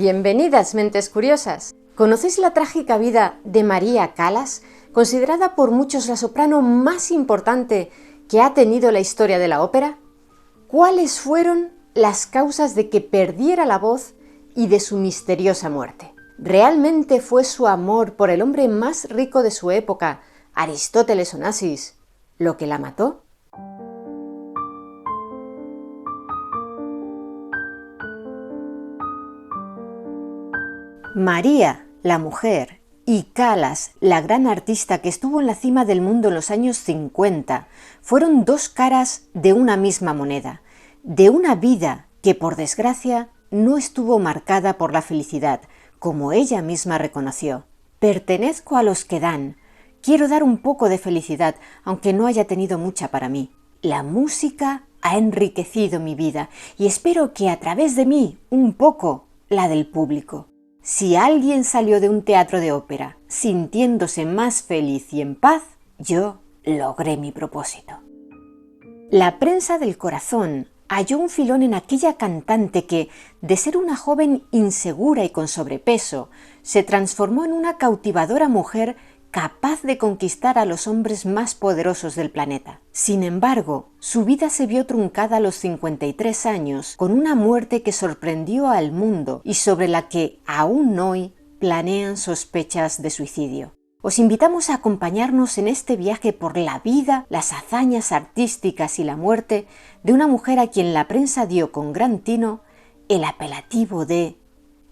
Bienvenidas, mentes curiosas. ¿Conocéis la trágica vida de María Callas, considerada por muchos la soprano más importante que ha tenido la historia de la ópera? ¿Cuáles fueron las causas de que perdiera la voz y de su misteriosa muerte? ¿Realmente fue su amor por el hombre más rico de su época, Aristóteles Onassis, lo que la mató? María, la mujer, y Callas, la gran artista que estuvo en la cima del mundo en los años 50, fueron dos caras de una misma moneda, de una vida que, por desgracia, no estuvo marcada por la felicidad, como ella misma reconoció. Pertenezco a los que dan. Quiero dar un poco de felicidad, aunque no haya tenido mucha para mí. La música ha enriquecido mi vida y espero que a través de mí, un poco, la del público. Si alguien salió de un teatro de ópera sintiéndose más feliz y en paz, yo logré mi propósito. La prensa del corazón halló un filón en aquella cantante que, de ser una joven insegura y con sobrepeso, se transformó en una cautivadora mujer capaz de conquistar a los hombres más poderosos del planeta. Sin embargo, su vida se vio truncada a los 53 años con una muerte que sorprendió al mundo y sobre la que aún hoy planean sospechas de suicidio. Os invitamos a acompañarnos en este viaje por la vida, las hazañas artísticas y la muerte de una mujer a quien la prensa dio con gran tino el apelativo de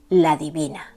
la Divina.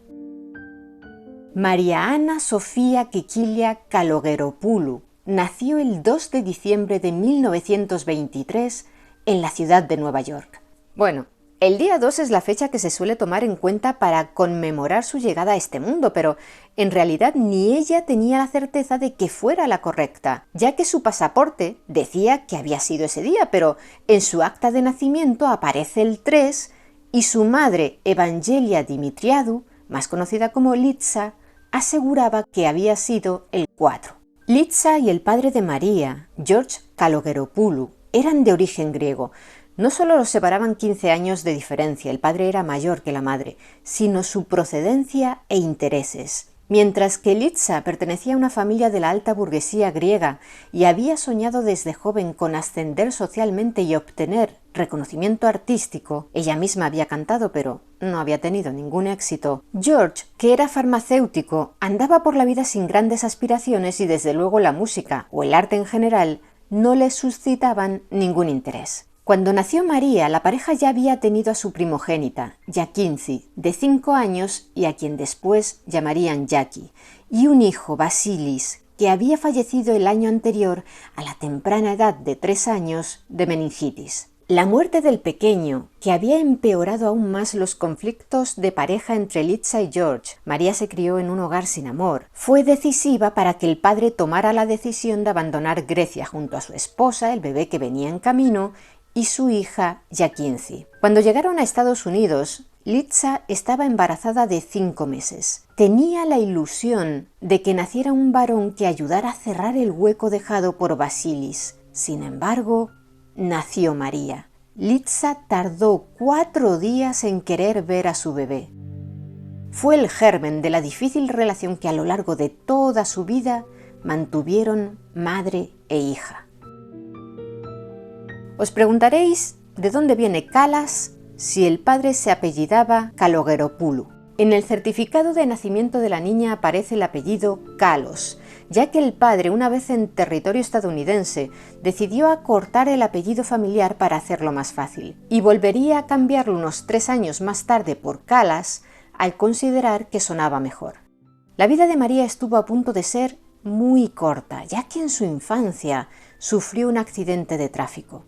María Ana Sofía Kikilia Kalogeropoulou nació el 2 de diciembre de 1923 en la ciudad de Nueva York. Bueno, el día 2 es la fecha que se suele tomar en cuenta para conmemorar su llegada a este mundo, pero en realidad ni ella tenía la certeza de que fuera la correcta, ya que su pasaporte decía que había sido ese día, pero en su acta de nacimiento aparece el 3 y su madre, Evangelia Dimitriadou, más conocida como Litsa, aseguraba que había sido el 4. Litsa y el padre de María, George Kalogeropoulou, eran de origen griego. No solo los separaban 15 años de diferencia, el padre era mayor que la madre, sino su procedencia e intereses. Mientras que Litsa pertenecía a una familia de la alta burguesía griega y había soñado desde joven con ascender socialmente y obtener reconocimiento artístico, ella misma había cantado pero no había tenido ningún éxito. George, que era farmacéutico, andaba por la vida sin grandes aspiraciones y desde luego la música o el arte en general no le suscitaban ningún interés. Cuando nació María, la pareja ya había tenido a su primogénita, Yakinzi, de 5 años y a quien después llamarían Jackie, y un hijo, Vasilis, que había fallecido el año anterior a la temprana edad de 3 años de meningitis. La muerte del pequeño, que había empeorado aún más los conflictos de pareja entre Litsa y George, María se crió en un hogar sin amor, fue decisiva para que el padre tomara la decisión de abandonar Grecia junto a su esposa, el bebé que venía en camino, y su hija Yakinzi. Cuando llegaron a Estados Unidos, Litsa estaba embarazada de 5 meses. Tenía la ilusión de que naciera un varón que ayudara a cerrar el hueco dejado por Vasilis. Sin embargo, nació María. Litsa tardó 4 días en querer ver a su bebé. Fue el germen de la difícil relación que a lo largo de toda su vida mantuvieron madre e hija. Os preguntaréis de dónde viene Callas si el padre se apellidaba Kalogeropoulou. En el certificado de nacimiento de la niña aparece el apellido Kalos, ya que el padre, una vez en territorio estadounidense, decidió acortar el apellido familiar para hacerlo más fácil, y volvería a cambiarlo unos 3 años más tarde por Callas al considerar que sonaba mejor. La vida de María estuvo a punto de ser muy corta, ya que en su infancia sufrió un accidente de tráfico.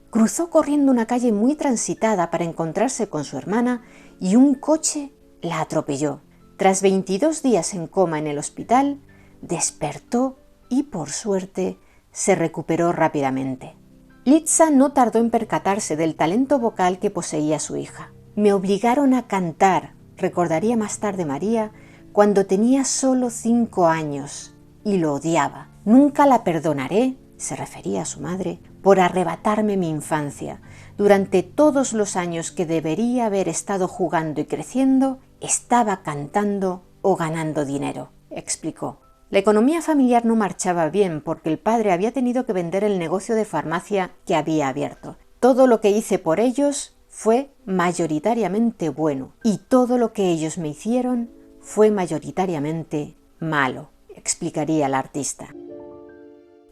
Cruzó corriendo una calle muy transitada para encontrarse con su hermana y un coche la atropelló. Tras 22 días en coma en el hospital, despertó y, por suerte, se recuperó rápidamente. Litsa no tardó en percatarse del talento vocal que poseía su hija. Me obligaron a cantar, recordaría más tarde María, cuando tenía solo 5 años y lo odiaba. Nunca la perdonaré se refería a su madre, por arrebatarme mi infancia. Durante todos los años que debería haber estado jugando y creciendo, estaba cantando o ganando dinero, explicó. La economía familiar no marchaba bien porque el padre había tenido que vender el negocio de farmacia que había abierto. Todo lo que hice por ellos fue mayoritariamente bueno y todo lo que ellos me hicieron fue mayoritariamente malo, explicaría la artista.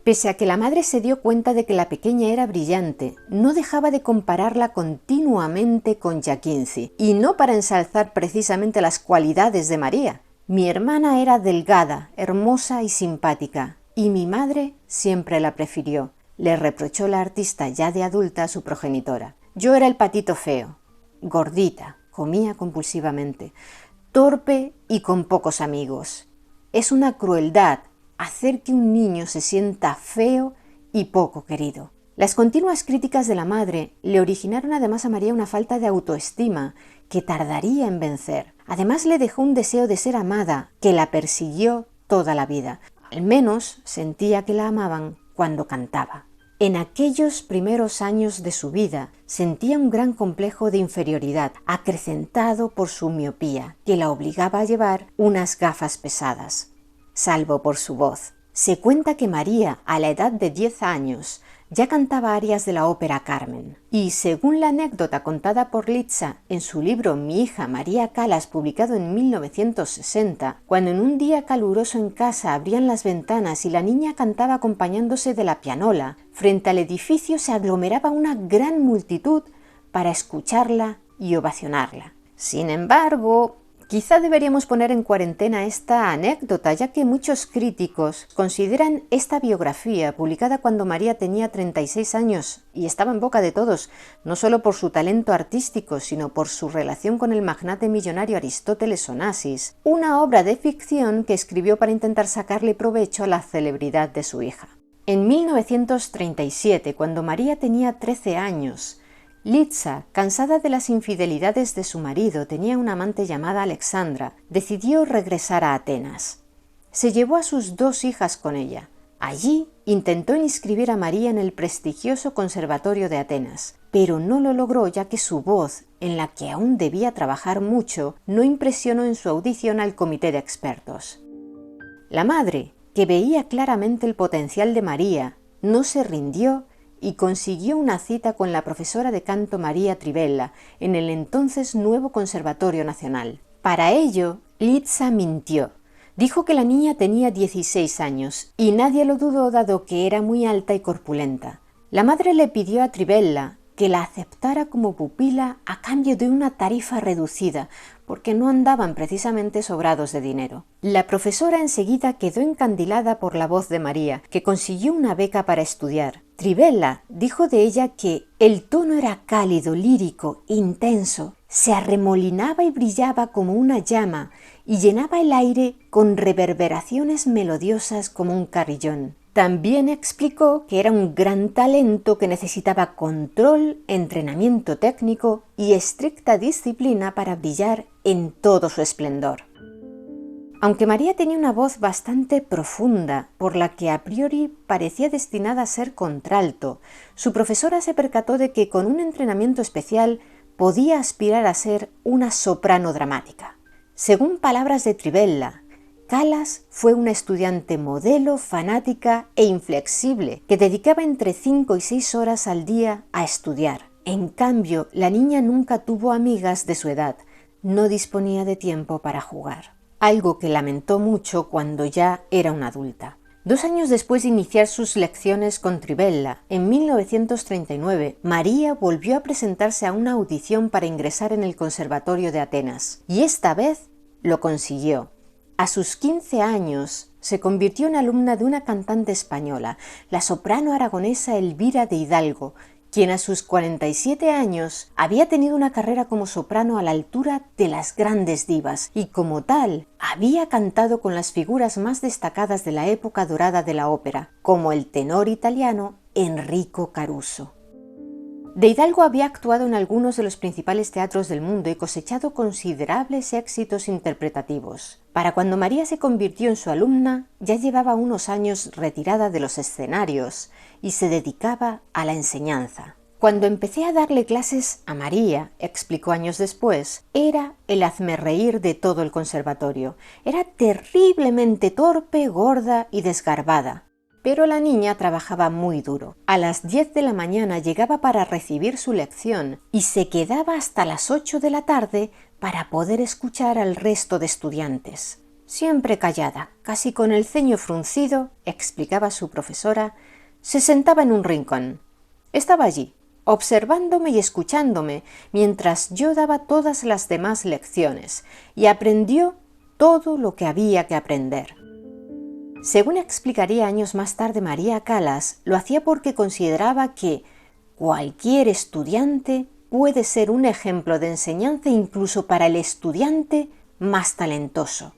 Pese a que la madre se dio cuenta de que la pequeña era brillante, no dejaba de compararla continuamente con Jacquincy, y no para ensalzar precisamente las cualidades de María. Mi hermana era delgada, hermosa y simpática, y mi madre siempre la prefirió, le reprochó la artista ya de adulta a su progenitora. Yo era el patito feo, gordita, comía compulsivamente, torpe y con pocos amigos. Es una crueldad hacer que un niño se sienta feo y poco querido. Las continuas críticas de la madre le originaron además a María una falta de autoestima que tardaría en vencer. Además le dejó un deseo de ser amada que la persiguió toda la vida. Al menos sentía que la amaban cuando cantaba. En aquellos primeros años de su vida sentía un gran complejo de inferioridad, acrecentado por su miopía, que la obligaba a llevar unas gafas pesadas. Salvo por su voz. Se cuenta que María, a la edad de 10 años, ya cantaba arias de la ópera Carmen. Y según la anécdota contada por Liza en su libro Mi hija María Callas, publicado en 1960, cuando en un día caluroso en casa abrían las ventanas y la niña cantaba acompañándose de la pianola, frente al edificio se aglomeraba una gran multitud para escucharla y ovacionarla. Sin embargo, quizá deberíamos poner en cuarentena esta anécdota, ya que muchos críticos consideran esta biografía, publicada cuando María tenía 36 años y estaba en boca de todos, no solo por su talento artístico, sino por su relación con el magnate millonario Aristóteles Onassis, una obra de ficción que escribió para intentar sacarle provecho a la celebridad de su hija. En 1937, cuando María tenía 13 años, Liza, cansada de las infidelidades de su marido, tenía una amante llamada Alexandra, decidió regresar a Atenas. Se llevó a sus 2 hijas con ella. Allí intentó inscribir a María en el prestigioso Conservatorio de Atenas, pero no lo logró ya que su voz, en la que aún debía trabajar mucho, no impresionó en su audición al comité de expertos. La madre, que veía claramente el potencial de María, no se rindió y consiguió una cita con la profesora de canto María Trivella en el entonces nuevo Conservatorio Nacional. Para ello, Liza mintió. Dijo que la niña tenía 16 años y nadie lo dudó dado que era muy alta y corpulenta. La madre le pidió a Trivella que la aceptara como pupila a cambio de una tarifa reducida, porque no andaban precisamente sobrados de dinero. La profesora enseguida quedó encandilada por la voz de María, que consiguió una beca para estudiar. Trivella dijo de ella que el tono era cálido, lírico, intenso, se arremolinaba y brillaba como una llama y llenaba el aire con reverberaciones melodiosas como un carillón. También explicó que era un gran talento que necesitaba control, entrenamiento técnico y estricta disciplina para brillar en todo su esplendor. Aunque María tenía una voz bastante profunda, por la que a priori parecía destinada a ser contralto, su profesora se percató de que con un entrenamiento especial podía aspirar a ser una soprano dramática. Según palabras de Trivella, Callas fue una estudiante modelo, fanática e inflexible que dedicaba entre 5 y 6 horas al día a estudiar. En cambio, la niña nunca tuvo amigas de su edad, no disponía de tiempo para jugar, algo que lamentó mucho cuando ya era una adulta. 2 años después de iniciar sus lecciones con Trivella, en 1939, María volvió a presentarse a una audición para ingresar en el Conservatorio de Atenas, y esta vez lo consiguió. A sus 15 años se convirtió en alumna de una cantante española, la soprano aragonesa Elvira de Hidalgo, quien a sus 47 años había tenido una carrera como soprano a la altura de las grandes divas y como tal había cantado con las figuras más destacadas de la época dorada de la ópera, como el tenor italiano Enrico Caruso. De Hidalgo había actuado en algunos de los principales teatros del mundo y cosechado considerables éxitos interpretativos. Para cuando María se convirtió en su alumna, ya llevaba unos años retirada de los escenarios y se dedicaba a la enseñanza. Cuando empecé a darle clases a María, explicó años después, era el hazmerreír de todo el conservatorio. Era terriblemente torpe, gorda y desgarbada. Pero la niña trabajaba muy duro. A las 10 de la mañana llegaba para recibir su lección y se quedaba hasta las 8 de la tarde para poder escuchar al resto de estudiantes. Siempre callada, casi con el ceño fruncido, explicaba su profesora, se sentaba en un rincón. Estaba allí, observándome y escuchándome, mientras yo daba todas las demás lecciones, y aprendió todo lo que había que aprender. Según explicaría años más tarde María Calas, lo hacía porque consideraba que cualquier estudiante puede ser un ejemplo de enseñanza incluso para el estudiante más talentoso.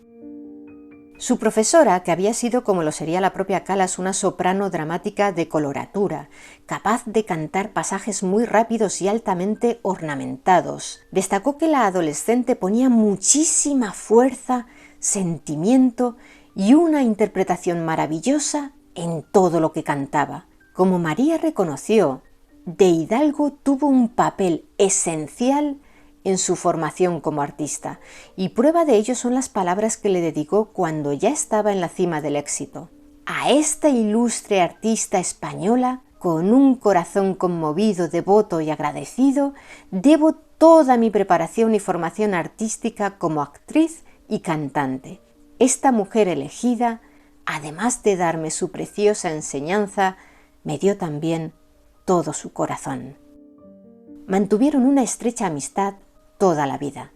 Su profesora, que había sido, como lo sería la propia Calas, una soprano dramática de coloratura, capaz de cantar pasajes muy rápidos y altamente ornamentados, destacó que la adolescente ponía muchísima fuerza, sentimiento y una interpretación maravillosa en todo lo que cantaba. Como María reconoció, de Hidalgo tuvo un papel esencial en su formación como artista, y prueba de ello son las palabras que le dedicó cuando ya estaba en la cima del éxito. A esta ilustre artista española, con un corazón conmovido, devoto y agradecido, debo toda mi preparación y formación artística como actriz y cantante. Esta mujer elegida, además de darme su preciosa enseñanza, me dio también todo su corazón. Mantuvieron una estrecha amistad toda la vida.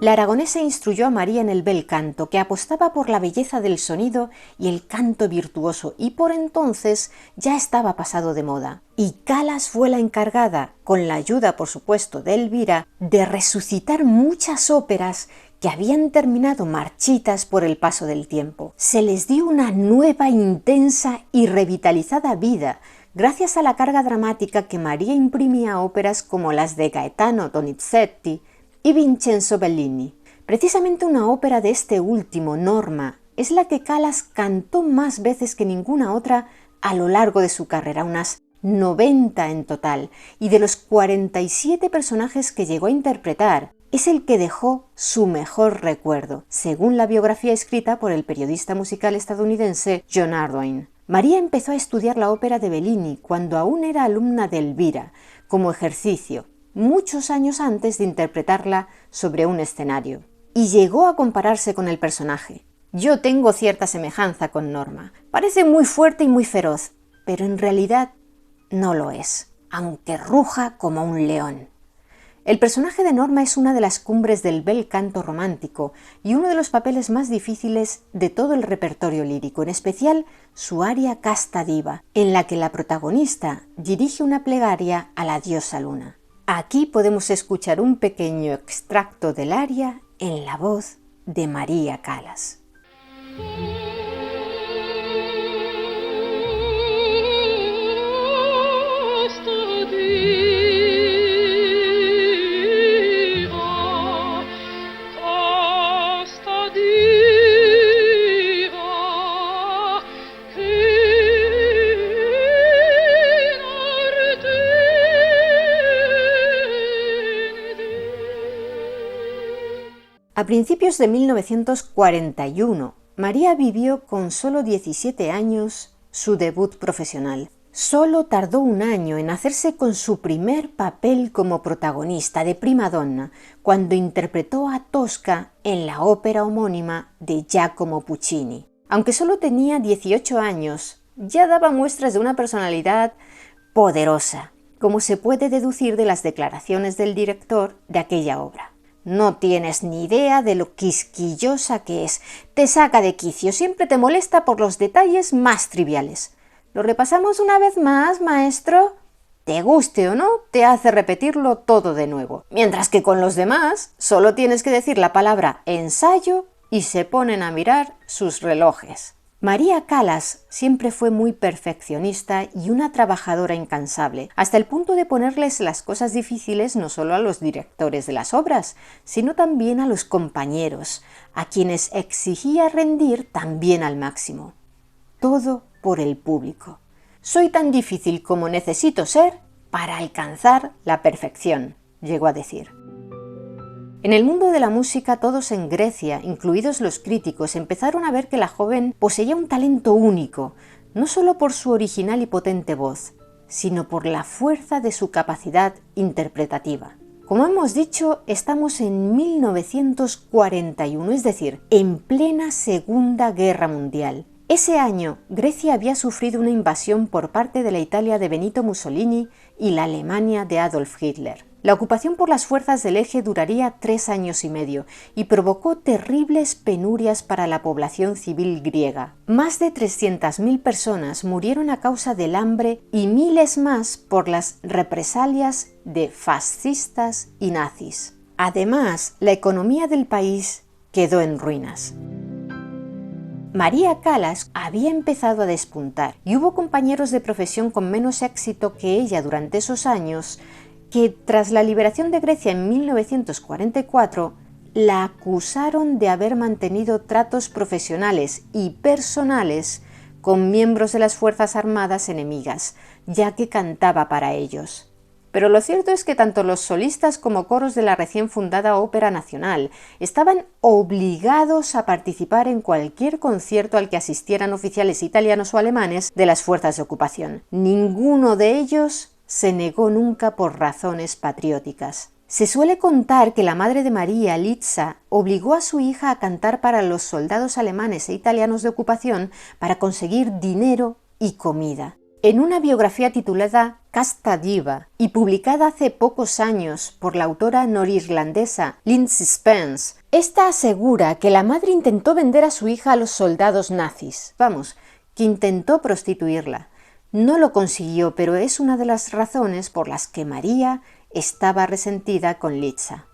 La aragonesa instruyó a María en el bel canto, que apostaba por la belleza del sonido y el canto virtuoso, y por entonces ya estaba pasado de moda. Y Calas fue la encargada, con la ayuda, por supuesto, de Elvira, de resucitar muchas óperas que habían terminado marchitas por el paso del tiempo. Se les dio una nueva, intensa y revitalizada vida, gracias a la carga dramática que María imprimía a óperas como las de Gaetano Donizetti y Vincenzo Bellini. Precisamente una ópera de este último, Norma, es la que Calas cantó más veces que ninguna otra a lo largo de su carrera, unas 90 en total, y de los 47 personajes que llegó a interpretar, es el que dejó su mejor recuerdo, según la biografía escrita por el periodista musical estadounidense John Ardoin. María empezó a estudiar la ópera de Bellini cuando aún era alumna de Elvira, como ejercicio, muchos años antes de interpretarla sobre un escenario, y llegó a compararse con el personaje. Yo tengo cierta semejanza con Norma. Parece muy fuerte y muy feroz, pero en realidad no lo es, aunque ruja como un león. El personaje de Norma es una de las cumbres del bel canto romántico y uno de los papeles más difíciles de todo el repertorio lírico, en especial su aria Casta Diva, en la que la protagonista dirige una plegaria a la diosa Luna. Aquí podemos escuchar un pequeño extracto del aria en la voz de María Calas. A principios de 1941, María vivió con solo 17 años su debut profesional. Solo tardó un año en hacerse con su primer papel como protagonista de prima donna, cuando interpretó a Tosca en la ópera homónima de Giacomo Puccini. Aunque solo tenía 18 años, ya daba muestras de una personalidad poderosa, como se puede deducir de las declaraciones del director de aquella obra. No tienes ni idea de lo quisquillosa que es. Te saca de quicio, siempre te molesta por los detalles más triviales. ¿Lo repasamos una vez más, maestro? Te guste o no, te hace repetirlo todo de nuevo. Mientras que con los demás, solo tienes que decir la palabra ensayo y se ponen a mirar sus relojes. María Callas siempre fue muy perfeccionista y una trabajadora incansable, hasta el punto de ponerles las cosas difíciles no solo a los directores de las obras, sino también a los compañeros, a quienes exigía rendir también al máximo. Todo por el público. Soy tan difícil como necesito ser para alcanzar la perfección, llegó a decir. En el mundo de la música, todos en Grecia, incluidos los críticos, empezaron a ver que la joven poseía un talento único, no solo por su original y potente voz, sino por la fuerza de su capacidad interpretativa. Como hemos dicho, estamos en 1941, es decir, en plena Segunda Guerra Mundial. Ese año, Grecia había sufrido una invasión por parte de la Italia de Benito Mussolini y la Alemania de Adolf Hitler. La ocupación por las fuerzas del Eje duraría 3 años y medio y provocó terribles penurias para la población civil griega. Más de 300.000 personas murieron a causa del hambre y miles más por las represalias de fascistas y nazis. Además, la economía del país quedó en ruinas. María Callas había empezado a despuntar y hubo compañeros de profesión con menos éxito que ella durante esos años que, tras la liberación de Grecia en 1944, la acusaron de haber mantenido tratos profesionales y personales con miembros de las Fuerzas Armadas enemigas, ya que cantaba para ellos. Pero lo cierto es que tanto los solistas como coros de la recién fundada Ópera Nacional estaban obligados a participar en cualquier concierto al que asistieran oficiales italianos o alemanes de las fuerzas de ocupación. Ninguno de ellos se negó nunca por razones patrióticas. Se suele contar que la madre de María, Litza, obligó a su hija a cantar para los soldados alemanes e italianos de ocupación para conseguir dinero y comida. En una biografía titulada Casta Diva y publicada hace pocos años por la autora norirlandesa Lindsay Spence, esta asegura que la madre intentó vender a su hija a los soldados nazis. Vamos, que intentó prostituirla. No lo consiguió, pero es una de las razones por las que María estaba resentida con Litza.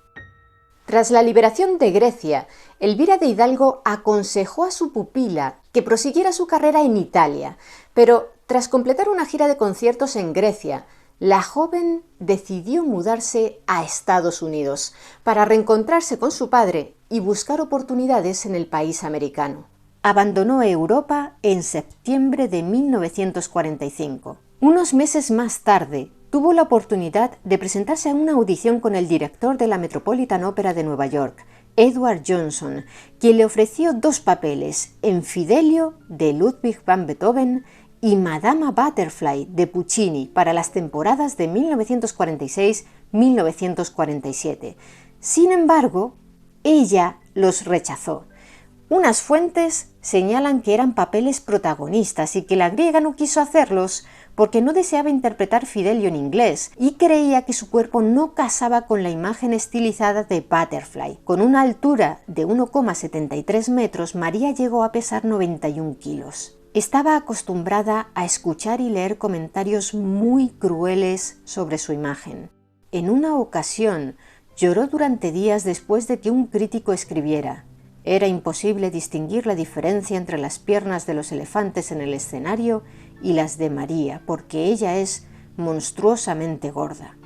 Tras la liberación de Grecia, Elvira de Hidalgo aconsejó a su pupila que prosiguiera su carrera en Italia, pero tras completar una gira de conciertos en Grecia, la joven decidió mudarse a Estados Unidos para reencontrarse con su padre y buscar oportunidades en el país americano. Abandonó Europa en septiembre de 1945. Unos meses más tarde, tuvo la oportunidad de presentarse a una audición con el director de la Metropolitan Opera de Nueva York, Edward Johnson, quien le ofreció 2 papeles en Fidelio de Ludwig van Beethoven y Madama Butterfly de Puccini para las temporadas de 1946-1947. Sin embargo, ella los rechazó. Unas fuentes señalan que eran papeles protagonistas y que la griega no quiso hacerlos porque no deseaba interpretar Fidelio en inglés y creía que su cuerpo no casaba con la imagen estilizada de Butterfly. Con una altura de 1,73 metros, María llegó a pesar 91 kilos. Estaba acostumbrada a escuchar y leer comentarios muy crueles sobre su imagen. En una ocasión, lloró durante días después de que un crítico escribiera: era imposible distinguir la diferencia entre las piernas de los elefantes en el escenario y las de María, porque ella es monstruosamente gorda.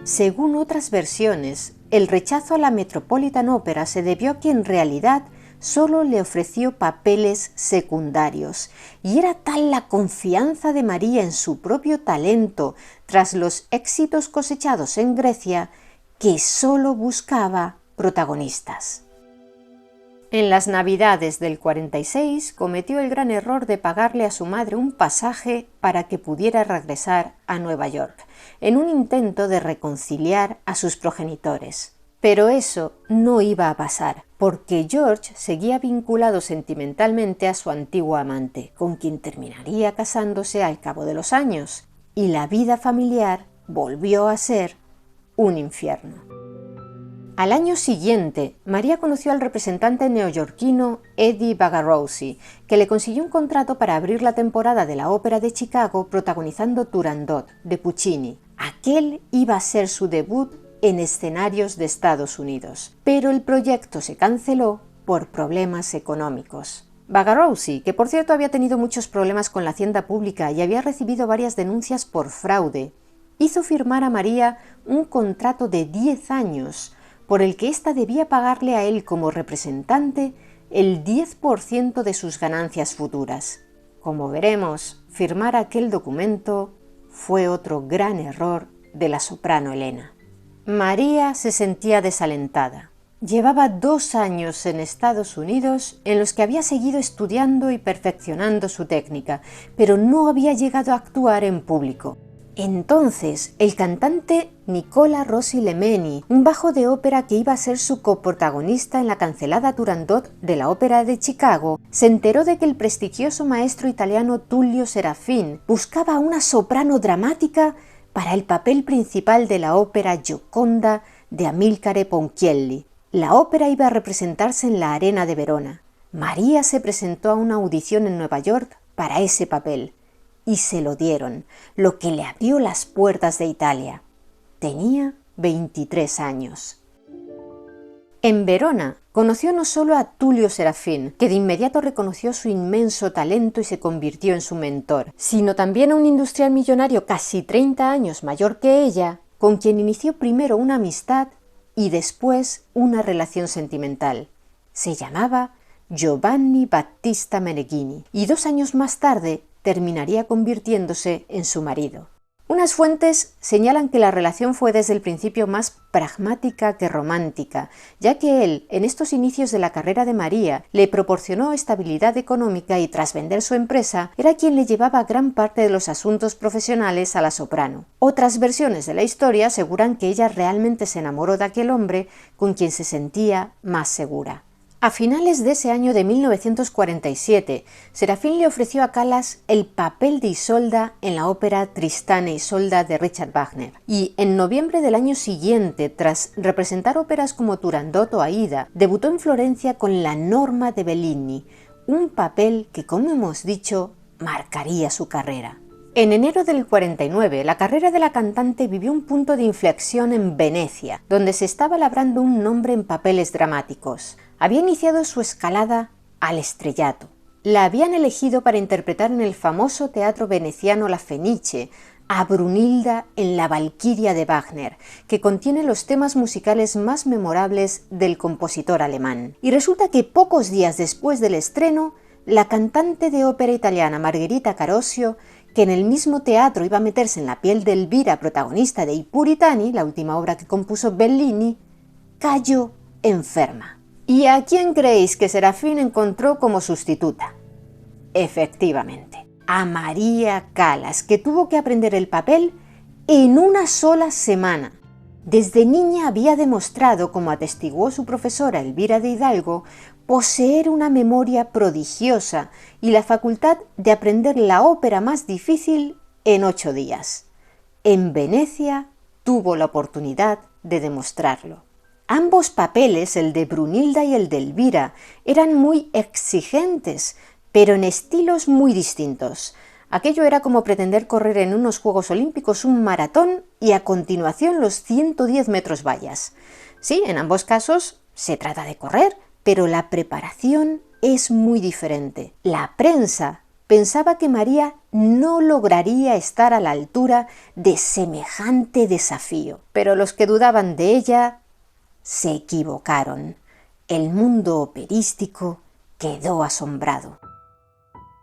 Según otras versiones, el rechazo a la Metropolitan Opera se debió a que en realidad solo le ofreció papeles secundarios, y era tal la confianza de María en su propio talento tras los éxitos cosechados en Grecia que solo buscaba protagonistas. En las Navidades del 46 cometió el gran error de pagarle a su madre un pasaje para que pudiera regresar a Nueva York, en un intento de reconciliar a sus progenitores. Pero eso no iba a pasar, porque George seguía vinculado sentimentalmente a su antiguo amante, con quien terminaría casándose al cabo de los años, y la vida familiar volvió a ser un infierno. Al año siguiente, María conoció al representante neoyorquino Eddie Bagarozzi, que le consiguió un contrato para abrir la temporada de la Ópera de Chicago protagonizando Turandot, de Puccini. Aquel iba a ser su debut en escenarios de Estados Unidos, pero el proyecto se canceló por problemas económicos. Bagarowski, que por cierto había tenido muchos problemas con la hacienda pública y había recibido varias denuncias por fraude, hizo firmar a María un contrato de 10 años por el que ésta debía pagarle a él como representante el 10% de sus ganancias futuras. Como veremos, firmar aquel documento fue otro gran error de la soprano Elena. María se sentía desalentada. Llevaba 2 años en Estados Unidos en los que había seguido estudiando y perfeccionando su técnica, pero no había llegado a actuar en público. Entonces, el cantante Nicola Rossi Lemeni, un bajo de ópera que iba a ser su coprotagonista en la cancelada Turandot de la Ópera de Chicago, se enteró de que el prestigioso maestro italiano Tullio Serafin buscaba una soprano dramática para el papel principal de la ópera Gioconda de Amilcare Ponchielli. La ópera iba a representarse en la Arena de Verona. María se presentó a una audición en Nueva York para ese papel y se lo dieron, lo que le abrió las puertas de Italia. Tenía 23 años. En Verona conoció no solo a Tullio Serafin, que de inmediato reconoció su inmenso talento y se convirtió en su mentor, sino también a un industrial millonario casi 30 años mayor que ella, con quien inició primero una amistad y después una relación sentimental. Se llamaba Giovanni Battista Meneghini y 2 años más tarde terminaría convirtiéndose en su marido. Unas fuentes señalan que la relación fue desde el principio más pragmática que romántica, ya que él, en estos inicios de la carrera de María, le proporcionó estabilidad económica y tras vender su empresa, era quien le llevaba gran parte de los asuntos profesionales a la soprano. Otras versiones de la historia aseguran que ella realmente se enamoró de aquel hombre con quien se sentía más segura. A finales de ese año de 1947, Serafin le ofreció a Callas el papel de Isolda en la ópera Tristán e Isolda de Richard Wagner. Y en noviembre del año siguiente, tras representar óperas como Turandot o Aida, debutó en Florencia con La Norma de Bellini, un papel que, como hemos dicho, marcaría su carrera. En enero del 49, la carrera de la cantante vivió un punto de inflexión en Venecia, donde se estaba labrando un nombre en papeles dramáticos. Había iniciado su escalada al estrellato. La habían elegido para interpretar en el famoso teatro veneciano La Fenice a Brunilda en La Valquiria de Wagner, que contiene los temas musicales más memorables del compositor alemán. Y resulta que pocos días después del estreno, la cantante de ópera italiana Margherita Carosio, que en el mismo teatro iba a meterse en la piel de Elvira, protagonista de I Puritani, la última obra que compuso Bellini, cayó enferma. ¿Y a quién creéis que Serafin encontró como sustituta? Efectivamente, a María Callas, que tuvo que aprender el papel en una sola semana. Desde niña había demostrado, como atestiguó su profesora Elvira de Hidalgo, poseer una memoria prodigiosa y la facultad de aprender la ópera más difícil en 8 días. En Venecia tuvo la oportunidad de demostrarlo. Ambos papeles, el de Brunilda y el de Elvira, eran muy exigentes, pero en estilos muy distintos. Aquello era como pretender correr en unos Juegos Olímpicos un maratón y a continuación los 110 metros vallas. Sí, en ambos casos se trata de correr, pero la preparación es muy diferente. La prensa pensaba que María no lograría estar a la altura de semejante desafío, pero los que dudaban de ella se equivocaron. El mundo operístico quedó asombrado.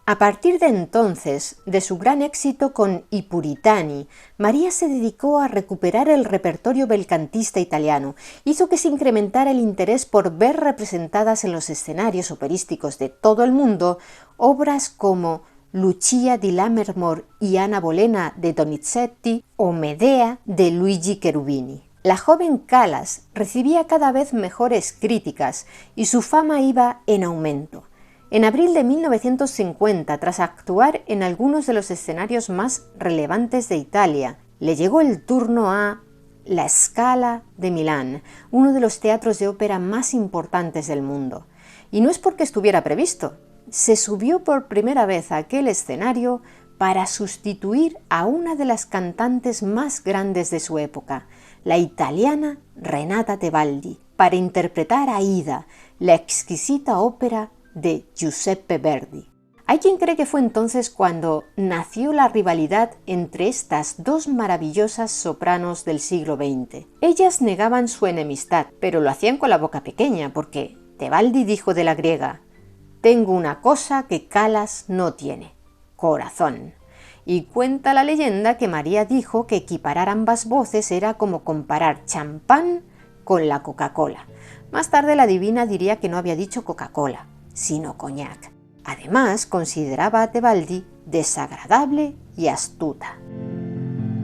A partir de entonces, de su gran éxito con I Puritani, María se dedicó a recuperar el repertorio belcantista italiano, hizo que se incrementara el interés por ver representadas en los escenarios operísticos de todo el mundo obras como Lucia di Lammermoor y Anna Bolena de Donizetti o Medea de Luigi Cherubini. La joven Callas recibía cada vez mejores críticas y su fama iba en aumento. En abril de 1950, tras actuar en algunos de los escenarios más relevantes de Italia, le llegó el turno a La Scala de Milán, uno de los teatros de ópera más importantes del mundo. Y no es porque estuviera previsto, se subió por primera vez a aquel escenario para sustituir a una de las cantantes más grandes de su época, la italiana Renata Tebaldi, para interpretar Aida, la exquisita ópera de Giuseppe Verdi. Hay quien cree que fue entonces cuando nació la rivalidad entre estas dos maravillosas sopranos del siglo XX. Ellas negaban su enemistad, pero lo hacían con la boca pequeña, porque Tebaldi dijo de la griega: «Tengo una cosa que Calas no tiene, corazón». Y cuenta la leyenda que María dijo que equiparar ambas voces era como comparar champán con la Coca-Cola. Más tarde la divina diría que no había dicho Coca-Cola, sino coñac. Además, consideraba a Tebaldi desagradable y astuta.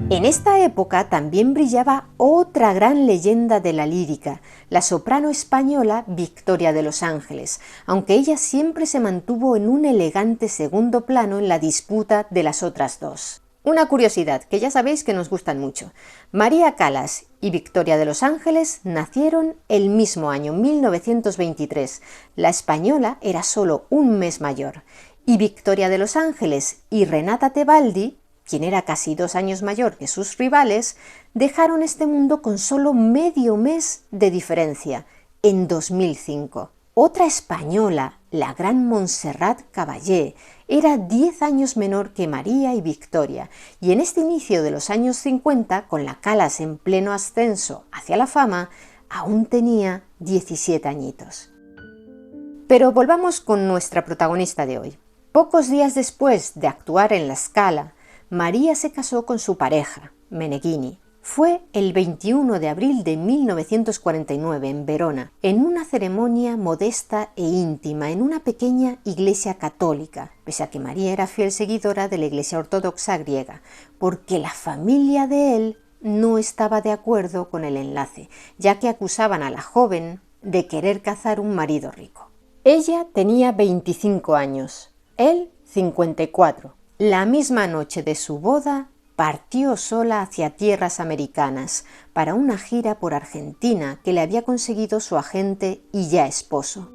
En esta época también brillaba otra gran leyenda de la lírica, la soprano española Victoria de los Ángeles, aunque ella siempre se mantuvo en un elegante segundo plano en la disputa de las otras dos. Una curiosidad, que ya sabéis que nos gustan mucho. María Calas y Victoria de los Ángeles nacieron el mismo año, 1923. La española era solo un mes mayor. Y Victoria de los Ángeles y Renata Tebaldi, quien era casi 2 años mayor que sus rivales, dejaron este mundo con solo medio mes de diferencia, en 2005. Otra española, la gran Montserrat Caballé, era 10 años menor que María y Victoria, y en este inicio de los años 50, con la Calas en pleno ascenso hacia la fama, aún tenía 17 añitos. Pero volvamos con nuestra protagonista de hoy. Pocos días después de actuar en La Scala, María se casó con su pareja, Meneghini. Fue el 21 de abril de 1949 en Verona, en una ceremonia modesta e íntima en una pequeña iglesia católica, pese a que María era fiel seguidora de la iglesia ortodoxa griega, porque la familia de él no estaba de acuerdo con el enlace, ya que acusaban a la joven de querer cazar un marido rico. Ella tenía 25 años, él 54. La misma noche de su boda, partió sola hacia tierras americanas para una gira por Argentina que le había conseguido su agente y ya esposo.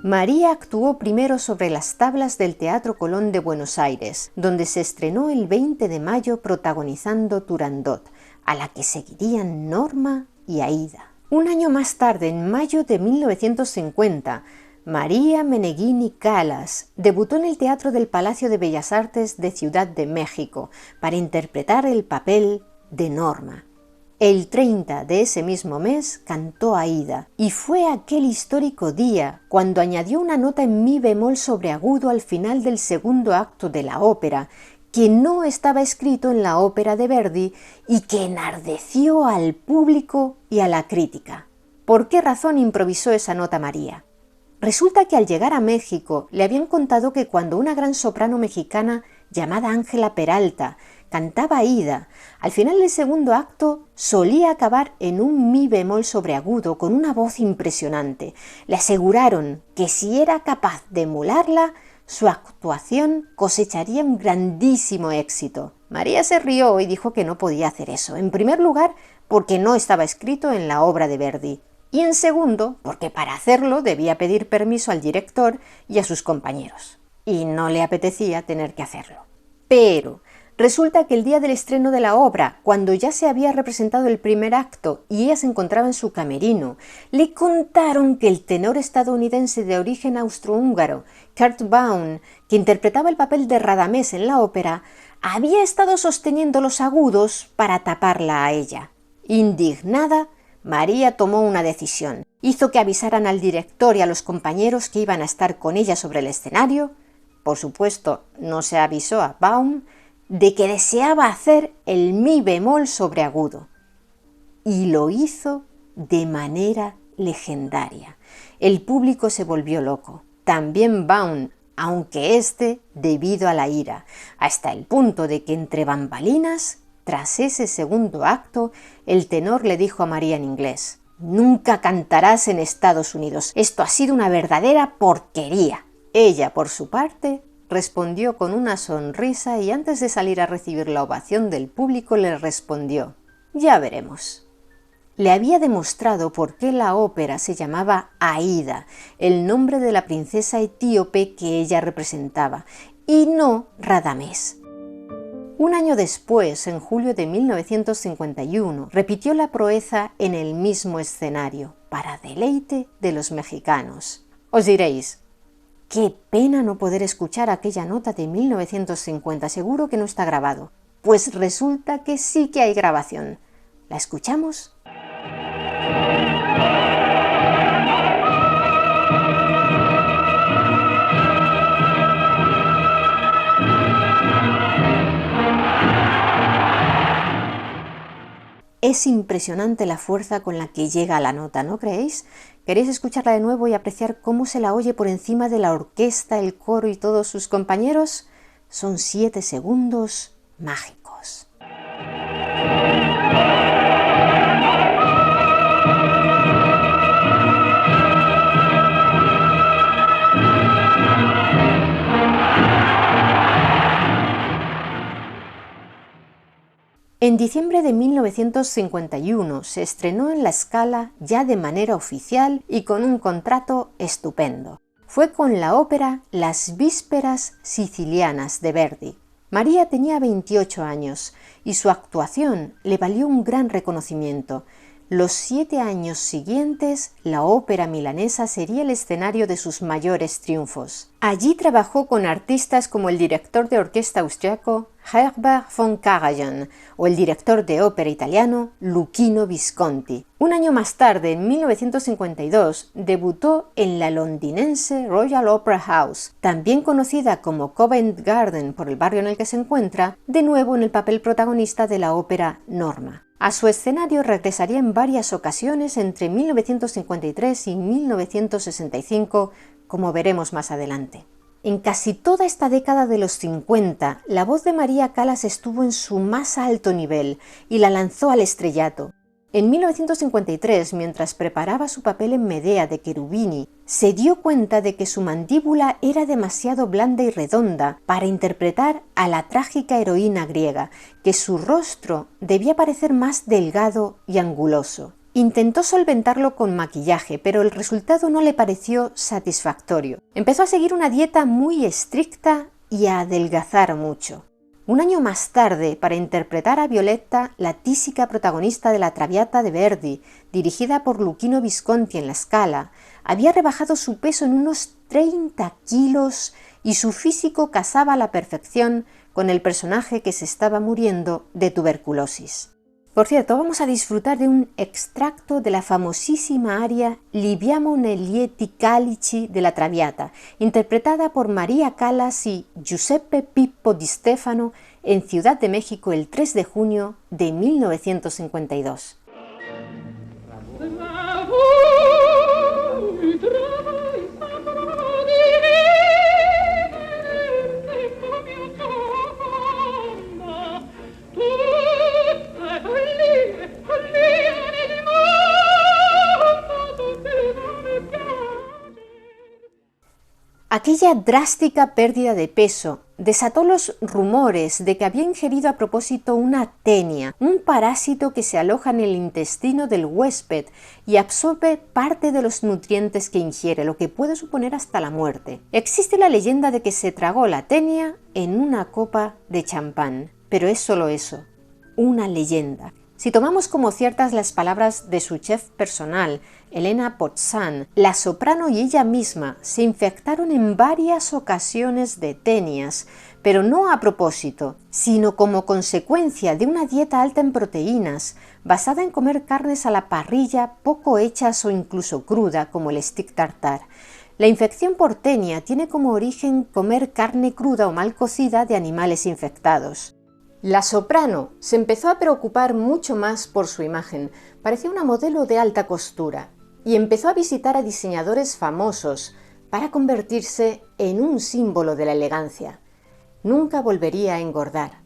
María actuó primero sobre las tablas del Teatro Colón de Buenos Aires, donde se estrenó el 20 de mayo protagonizando Turandot, a la que seguirían Norma y Aída. Un año más tarde, en mayo de 1950, María Meneghini Calas debutó en el Teatro del Palacio de Bellas Artes de Ciudad de México para interpretar el papel de Norma. El 30 de ese mismo mes cantó Aída, y fue aquel histórico día cuando añadió una nota en mi bemol sobreagudo al final del segundo acto de la ópera, que no estaba escrito en la ópera de Verdi y que enardeció al público y a la crítica. ¿Por qué razón improvisó esa nota María? Resulta que al llegar a México le habían contado que cuando una gran soprano mexicana llamada Ángela Peralta cantaba Aída, al final del segundo acto solía acabar en un mi bemol sobreagudo con una voz impresionante. Le aseguraron que si era capaz de emularla, su actuación cosecharía un grandísimo éxito. María se rió y dijo que no podía hacer eso, en primer lugar porque no estaba escrito en la obra de Verdi, y en segundo, porque para hacerlo debía pedir permiso al director y a sus compañeros, y no le apetecía tener que hacerlo. Pero resulta que el día del estreno de la obra, cuando ya se había representado el primer acto y ella se encontraba en su camerino, le contaron que el tenor estadounidense de origen austrohúngaro, Kurt Baum, que interpretaba el papel de Radamés en la ópera, había estado sosteniendo los agudos para taparla a ella. Indignada, María tomó una decisión. Hizo que avisaran al director y a los compañeros que iban a estar con ella sobre el escenario. Por supuesto, no se avisó a Baum de que deseaba hacer el mi bemol sobreagudo. Y lo hizo de manera legendaria. El público se volvió loco. También Baum, aunque debido a la ira, hasta el punto de que entre bambalinas, tras ese segundo acto, el tenor le dijo a María en inglés: «Nunca cantarás en Estados Unidos. Esto ha sido una verdadera porquería». Ella, por su parte, respondió con una sonrisa y antes de salir a recibir la ovación del público le respondió: «Ya veremos». Le había demostrado por qué la ópera se llamaba Aída, el nombre de la princesa etíope que ella representaba, y no Radamés. Un año después, en julio de 1951, repitió la proeza en el mismo escenario, para deleite de los mexicanos. Os diréis, Qué pena no poder escuchar aquella nota de 1950, seguro que no está grabado. Pues resulta que sí que hay grabación. ¿La escuchamos? Es impresionante la fuerza con la que llega a la nota, ¿no creéis? ¿Queréis escucharla de nuevo y apreciar cómo se la oye por encima de la orquesta, el coro y todos sus compañeros? Son 7 segundos mágicos. En diciembre de 1951 se estrenó en La Scala ya de manera oficial y con un contrato estupendo. Fue con la ópera Las Vísperas Sicilianas de Verdi. María tenía 28 años y su actuación le valió un gran reconocimiento. Los 7 años siguientes, la ópera milanesa sería el escenario de sus mayores triunfos. Allí trabajó con artistas como el director de orquesta austriaco Herbert von Karajan o el director de ópera italiano Luchino Visconti. Un año más tarde, en 1952, debutó en la londinense Royal Opera House, también conocida como Covent Garden por el barrio en el que se encuentra, de nuevo en el papel protagonista de la ópera Norma. A su escenario regresaría en varias ocasiones entre 1953 y 1965, como veremos más adelante. En casi toda esta década de los 50, la voz de María Callas estuvo en su más alto nivel y la lanzó al estrellato. En 1953, mientras preparaba su papel en Medea de Cherubini, se dio cuenta de que su mandíbula era demasiado blanda y redonda para interpretar a la trágica heroína griega, que su rostro debía parecer más delgado y anguloso. Intentó solventarlo con maquillaje, pero el resultado no le pareció satisfactorio. Empezó a seguir una dieta muy estricta y a adelgazar mucho. Un año más tarde, para interpretar a Violetta, la tísica protagonista de La Traviata de Verdi, dirigida por Luchino Visconti en La Scala, había rebajado su peso en unos 30 kilos y su físico casaba a la perfección con el personaje que se estaba muriendo de tuberculosis. Por cierto, vamos a disfrutar de un extracto de la famosísima aria Libiamo nei lieti calici de la Traviata, interpretada por María Callas y Giuseppe Pippo Di Stefano en Ciudad de México el 3 de junio de 1952. Aquella drástica pérdida de peso desató los rumores de que había ingerido a propósito una tenia, un parásito que se aloja en el intestino del huésped y absorbe parte de los nutrientes que ingiere, lo que puede suponer hasta la muerte. Existe la leyenda de que se tragó la tenia en una copa de champán, pero es solo eso, una leyenda. Si tomamos como ciertas las palabras de su chef personal, Elena Pozzan, la soprano y ella misma se infectaron en varias ocasiones de tenias, pero no a propósito, sino como consecuencia de una dieta alta en proteínas, basada en comer carnes a la parrilla poco hechas o incluso cruda, como el stick tartare. La infección por tenia tiene como origen comer carne cruda o mal cocida de animales infectados. La soprano se empezó a preocupar mucho más por su imagen, parecía una modelo de alta costura, y empezó a visitar a diseñadores famosos para convertirse en un símbolo de la elegancia. Nunca volvería a engordar.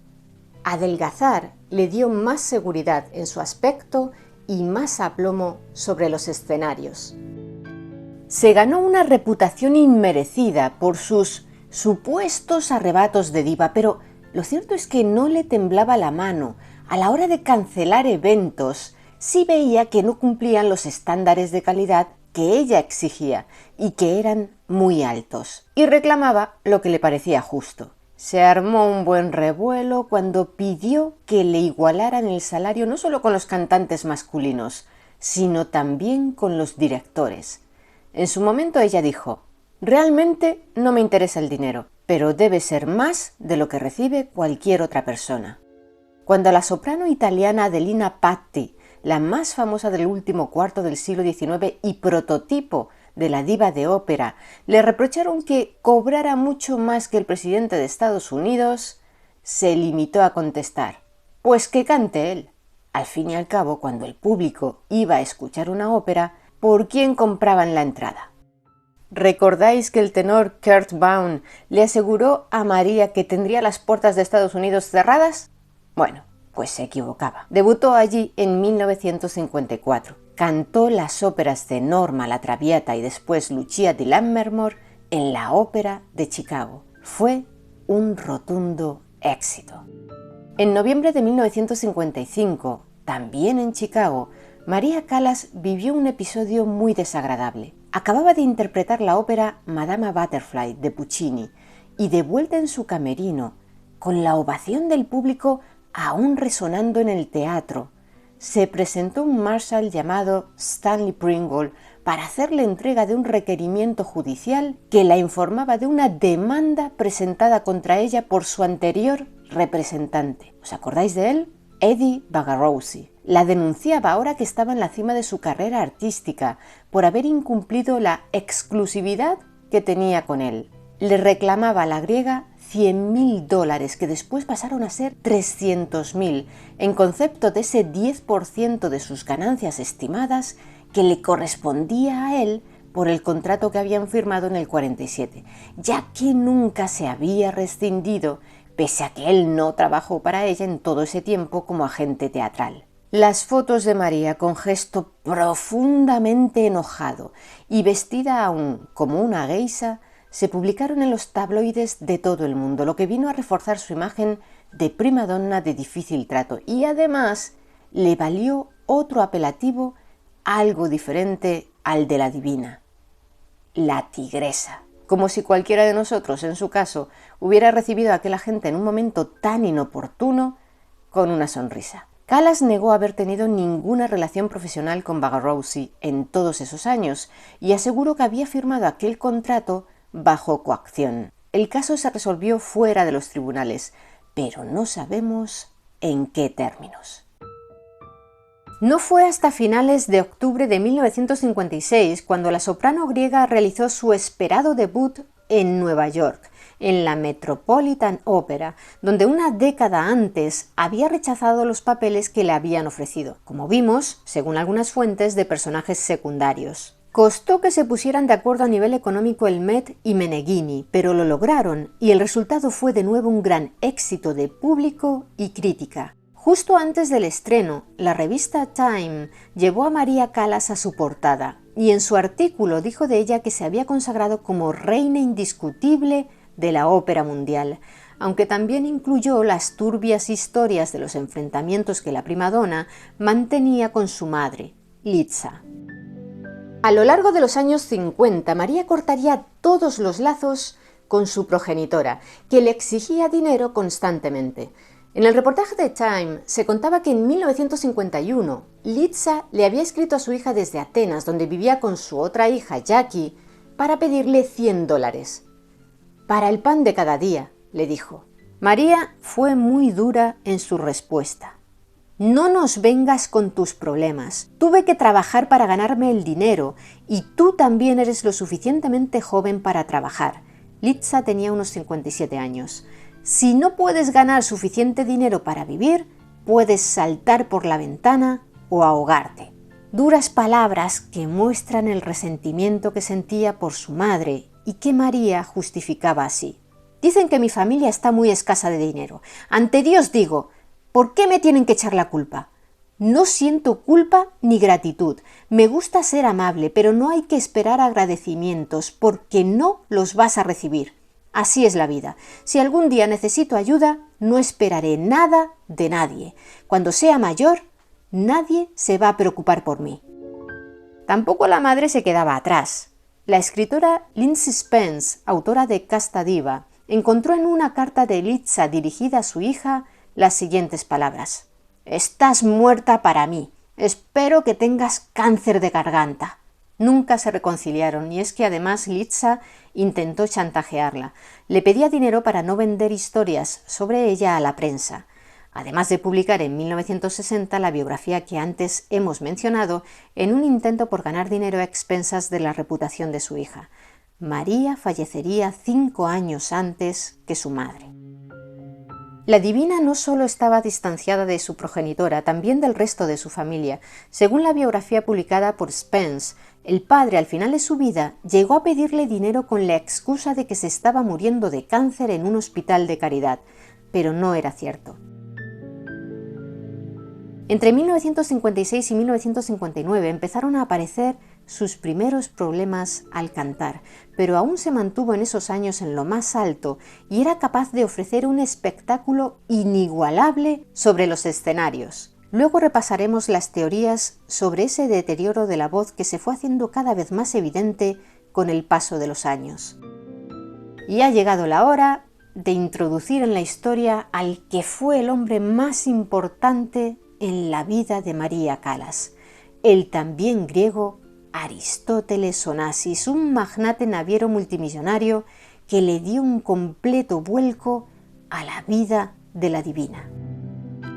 Adelgazar le dio más seguridad en su aspecto y más aplomo sobre los escenarios. Se ganó una reputación inmerecida por sus supuestos arrebatos de diva, pero lo cierto es que no le temblaba la mano. A la hora de cancelar eventos, sí veía que no cumplían los estándares de calidad que ella exigía y que eran muy altos, y reclamaba lo que le parecía justo. Se armó un buen revuelo cuando pidió que le igualaran el salario no solo con los cantantes masculinos, sino también con los directores. En su momento ella dijo: Realmente no me interesa el dinero, pero debe ser más de lo que recibe cualquier otra persona. Cuando a la soprano italiana Adelina Patti, la más famosa del último cuarto del siglo XIX y prototipo de la diva de ópera, le reprocharon que cobrara mucho más que el presidente de Estados Unidos, se limitó a contestar: pues que cante él. Al fin y al cabo, cuando el público iba a escuchar una ópera, ¿por quién compraban la entrada? ¿Recordáis que el tenor Kurt Baum le aseguró a María que tendría las puertas de Estados Unidos cerradas? Bueno, pues se equivocaba. Debutó allí en 1954. Cantó las óperas de Norma la Traviata y después Lucia di Lammermoor en la Ópera de Chicago. Fue un rotundo éxito. En noviembre de 1955, también en Chicago, María Callas vivió un episodio muy desagradable. Acababa de interpretar la ópera Madama Butterfly de Puccini y, de vuelta en su camerino, con la ovación del público aún resonando en el teatro, se presentó un marshal llamado Stanley Pringle para hacerle entrega de un requerimiento judicial que la informaba de una demanda presentada contra ella por su anterior representante. ¿Os acordáis de él? Eddie Bagarozzi. La denunciaba ahora que estaba en la cima de su carrera artística por haber incumplido la exclusividad que tenía con él. Le reclamaba a la griega $100.000, que después pasaron a ser $300.000, en concepto de ese 10% de sus ganancias estimadas que le correspondía a él por el contrato que habían firmado en el 47, ya que nunca se había rescindido, pese a que él no trabajó para ella en todo ese tiempo como agente teatral. Las fotos de María, con gesto profundamente enojado y vestida aún como una geisha, se publicaron en los tabloides de todo el mundo, lo que vino a reforzar su imagen de prima donna de difícil trato y además le valió otro apelativo algo diferente al de la divina: la tigresa. Como si cualquiera de nosotros, en su caso, hubiera recibido a aquella gente en un momento tan inoportuno con una sonrisa. Callas negó haber tenido ninguna relación profesional con Bagarozzi en todos esos años y aseguró que había firmado aquel contrato bajo coacción. El caso se resolvió fuera de los tribunales, pero no sabemos en qué términos. No fue hasta finales de octubre de 1956 cuando la soprano griega realizó su esperado debut en Nueva York, en la Metropolitan Opera, donde una década antes había rechazado los papeles que le habían ofrecido, como vimos, según algunas fuentes, de personajes secundarios. Costó que se pusieran de acuerdo a nivel económico el Met y Meneghini, pero lo lograron y el resultado fue de nuevo un gran éxito de público y crítica. Justo antes del estreno, la revista Time llevó a María Callas a su portada y en su artículo dijo de ella que se había consagrado como reina indiscutible de la ópera mundial, aunque también incluyó las turbias historias de los enfrentamientos que la primadona mantenía con su madre, Liza. A lo largo de los años 50, María cortaría todos los lazos con su progenitora, que le exigía dinero constantemente. En el reportaje de Time se contaba que en 1951 Liza le había escrito a su hija desde Atenas, donde vivía con su otra hija, Jackie, para pedirle $100. Para el pan de cada día, le dijo. María fue muy dura en su respuesta. No nos vengas con tus problemas. Tuve que trabajar para ganarme el dinero y tú también eres lo suficientemente joven para trabajar. Liza tenía unos 57 años. Si no puedes ganar suficiente dinero para vivir, puedes saltar por la ventana o ahogarte. Duras palabras que muestran el resentimiento que sentía por su madre y que María justificaba así. Dicen que mi familia está muy escasa de dinero. Ante Dios digo, ¿por qué me tienen que echar la culpa? No siento culpa ni gratitud. Me gusta ser amable, pero no hay que esperar agradecimientos porque no los vas a recibir. Así es la vida. Si algún día necesito ayuda, no esperaré nada de nadie. Cuando sea mayor, nadie se va a preocupar por mí. Tampoco la madre se quedaba atrás. La escritora Lindsay Spence, autora de Casta Diva, encontró en una carta de Liza dirigida a su hija las siguientes palabras: «Estás muerta para mí. Espero que tengas cáncer de garganta». Nunca se reconciliaron y es que además Liza intentó chantajearla. Le pedía dinero para no vender historias sobre ella a la prensa, además de publicar en 1960 la biografía que antes hemos mencionado en un intento por ganar dinero a expensas de la reputación de su hija. María fallecería 5 años antes que su madre. La divina no solo estaba distanciada de su progenitora, también del resto de su familia. Según la biografía publicada por Spence, el padre al final de su vida llegó a pedirle dinero con la excusa de que se estaba muriendo de cáncer en un hospital de caridad, pero no era cierto. Entre 1956 y 1959 empezaron a aparecer sus primeros problemas al cantar, pero aún se mantuvo en esos años en lo más alto y era capaz de ofrecer un espectáculo inigualable sobre los escenarios. Luego repasaremos las teorías sobre ese deterioro de la voz que se fue haciendo cada vez más evidente con el paso de los años. Y ha llegado la hora de introducir en la historia al que fue el hombre más importante en la vida de María Callas, el también griego Aristóteles Onassis, un magnate naviero multimillonario que le dio un completo vuelco a la vida de la divina.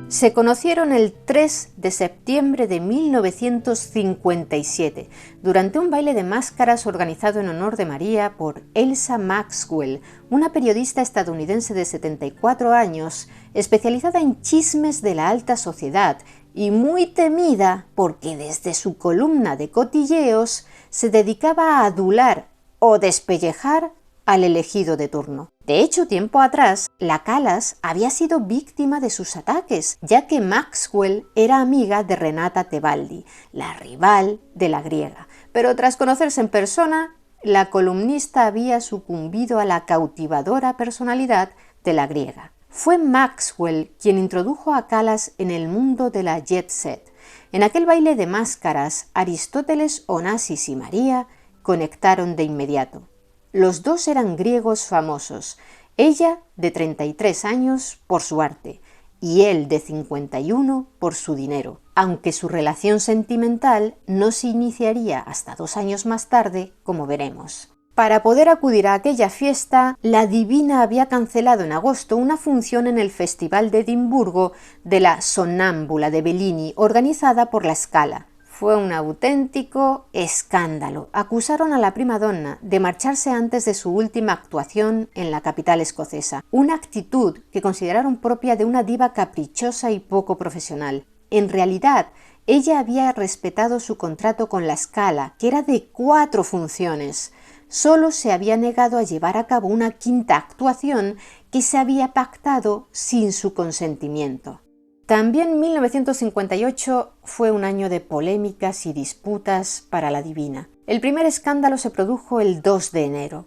Se conocieron el 3 de septiembre de 1957, durante un baile de máscaras organizado en honor de María por Elsa Maxwell, una periodista estadounidense de 74 años, especializada en chismes de la alta sociedad y muy temida porque desde su columna de cotilleos se dedicaba a adular o despellejar al elegido de turno. De hecho, tiempo atrás, la Callas había sido víctima de sus ataques, ya que Maxwell era amiga de Renata Tebaldi, la rival de la griega. Pero tras conocerse en persona, la columnista había sucumbido a la cautivadora personalidad de la griega. Fue Maxwell quien introdujo a Callas en el mundo de la jet set. En aquel baile de máscaras, Aristóteles Onassis y María conectaron de inmediato. Los dos eran griegos famosos, ella de 33 años por su arte y él de 51 por su dinero, aunque su relación sentimental no se iniciaría hasta 2 años más tarde, como veremos. Para poder acudir a aquella fiesta, la divina había cancelado en agosto una función en el Festival de Edimburgo de la Sonnambula de Bellini, organizada por La Scala. Fue un auténtico escándalo. Acusaron a la primadonna de marcharse antes de su última actuación en la capital escocesa, una actitud que consideraron propia de una diva caprichosa y poco profesional. En realidad, ella había respetado su contrato con La Scala, que era de 4 funciones. Solo se había negado a llevar a cabo una 5ª actuación que se había pactado sin su consentimiento. También 1958 fue un año de polémicas y disputas para la divina. El primer escándalo se produjo el 2 de enero.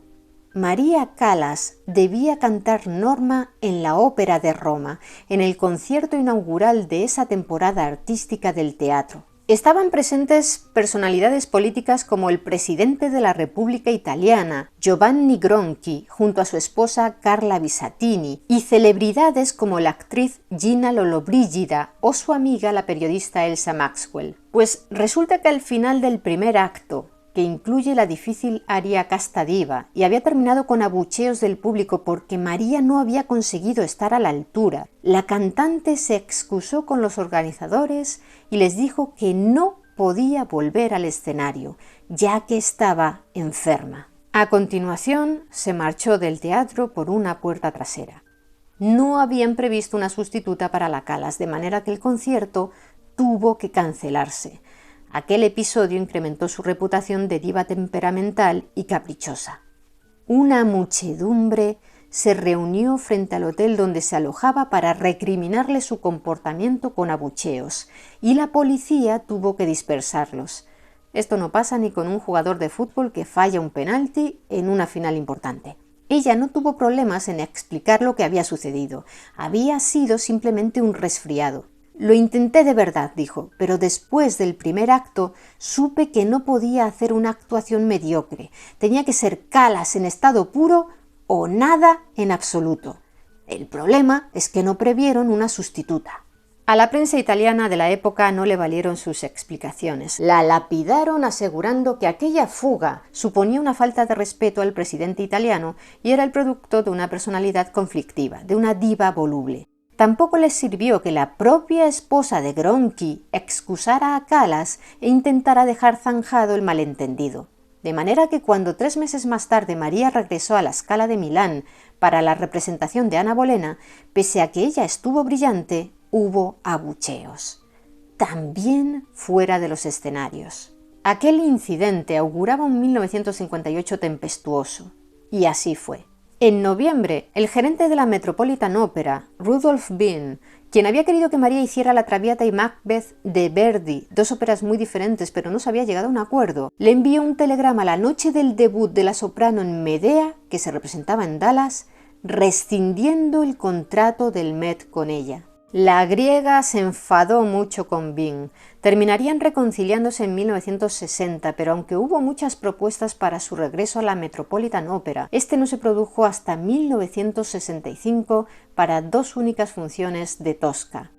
María Callas debía cantar Norma en la Ópera de Roma, en el concierto inaugural de esa temporada artística del teatro. Estaban presentes personalidades políticas como el presidente de la República Italiana, Giovanni Gronchi, junto a su esposa Carla Bisatini, y celebridades como la actriz Gina Lollobrigida o su amiga la periodista Elsa Maxwell. Pues resulta que al final del primer acto, que incluye la difícil aria Casta Diva, y había terminado con abucheos del público porque María no había conseguido estar a la altura, la cantante se excusó con los organizadores y les dijo que no podía volver al escenario, ya que estaba enferma. A continuación, se marchó del teatro por una puerta trasera. No habían previsto una sustituta para la Callas, de manera que el concierto tuvo que cancelarse. Aquel episodio incrementó su reputación de diva temperamental y caprichosa. Una muchedumbre se reunió frente al hotel donde se alojaba para recriminarle su comportamiento con abucheos, y la policía tuvo que dispersarlos. Esto no pasa ni con un jugador de fútbol que falla un penalti en una final importante. Ella no tuvo problemas en explicar lo que había sucedido. Había sido simplemente un resfriado. Lo intenté de verdad, dijo, pero después del primer acto supe que no podía hacer una actuación mediocre. Tenía que ser Callas en estado puro o nada en absoluto. El problema es que no previeron una sustituta. A la prensa italiana de la época no le valieron sus explicaciones. La lapidaron asegurando que aquella fuga suponía una falta de respeto al presidente italiano y era el producto de una personalidad conflictiva, de una diva voluble. Tampoco les sirvió que la propia esposa de Gronchi excusara a Callas e intentara dejar zanjado el malentendido. De manera que cuando 3 meses más tarde María regresó a la Scala de Milán para la representación de Anna Bolena, pese a que ella estuvo brillante, hubo abucheos. También fuera de los escenarios. Aquel incidente auguraba un 1958 tempestuoso. Y así fue. En noviembre, el gerente de la Metropolitan Opera, Rudolf Bien, quien había querido que María hiciera La Traviata y Macbeth de Verdi, 2 óperas muy diferentes pero no se había llegado a un acuerdo, le envió un telegrama la noche del debut de la soprano en Medea, que se representaba en Dallas, rescindiendo el contrato del Met con ella. La griega se enfadó mucho con Bien. Terminarían reconciliándose en 1960, pero aunque hubo muchas propuestas para su regreso a la Metropolitan Opera, este no se produjo hasta 1965 para 2 únicas funciones de Tosca.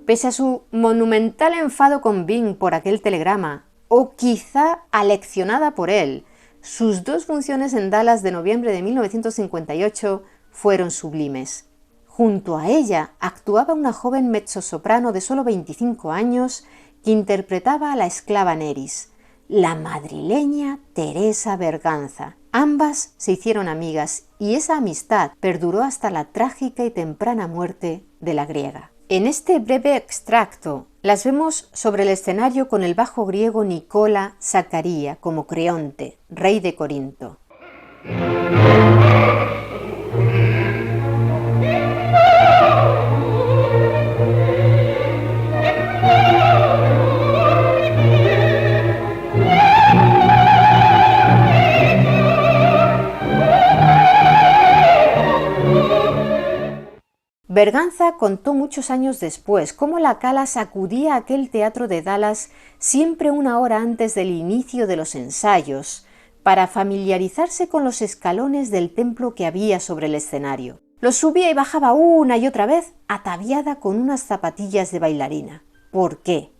Pese a su monumental enfado con Bien por aquel telegrama, o quizá aleccionada por él, sus 2 funciones en Dallas de noviembre de 1958 fueron sublimes. Junto a ella actuaba una joven mezzosoprano de solo 25 años que interpretaba a la esclava Neris, la madrileña Teresa Berganza. Ambas se hicieron amigas y esa amistad perduró hasta la trágica y temprana muerte de la griega. En este breve extracto las vemos sobre el escenario con el bajo griego Nicola Zaccaria como Creonte, rey de Corinto. Berganza contó muchos años después cómo la Callas acudía a aquel teatro de Dallas siempre 1 hora antes del inicio de los ensayos para familiarizarse con los escalones del templo que había sobre el escenario. Los subía y bajaba una y otra vez ataviada con unas zapatillas de bailarina. ¿Por qué?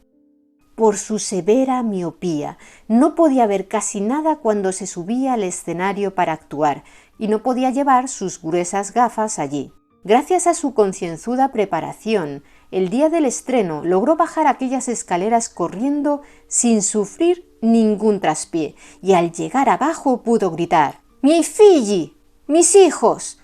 Por su severa miopía. No podía ver casi nada cuando se subía al escenario para actuar y no podía llevar sus gruesas gafas allí. Gracias a su concienzuda preparación, el día del estreno logró bajar aquellas escaleras corriendo sin sufrir ningún traspié, y al llegar abajo pudo gritar «¡Mi figli! ¡Mis hijos!»,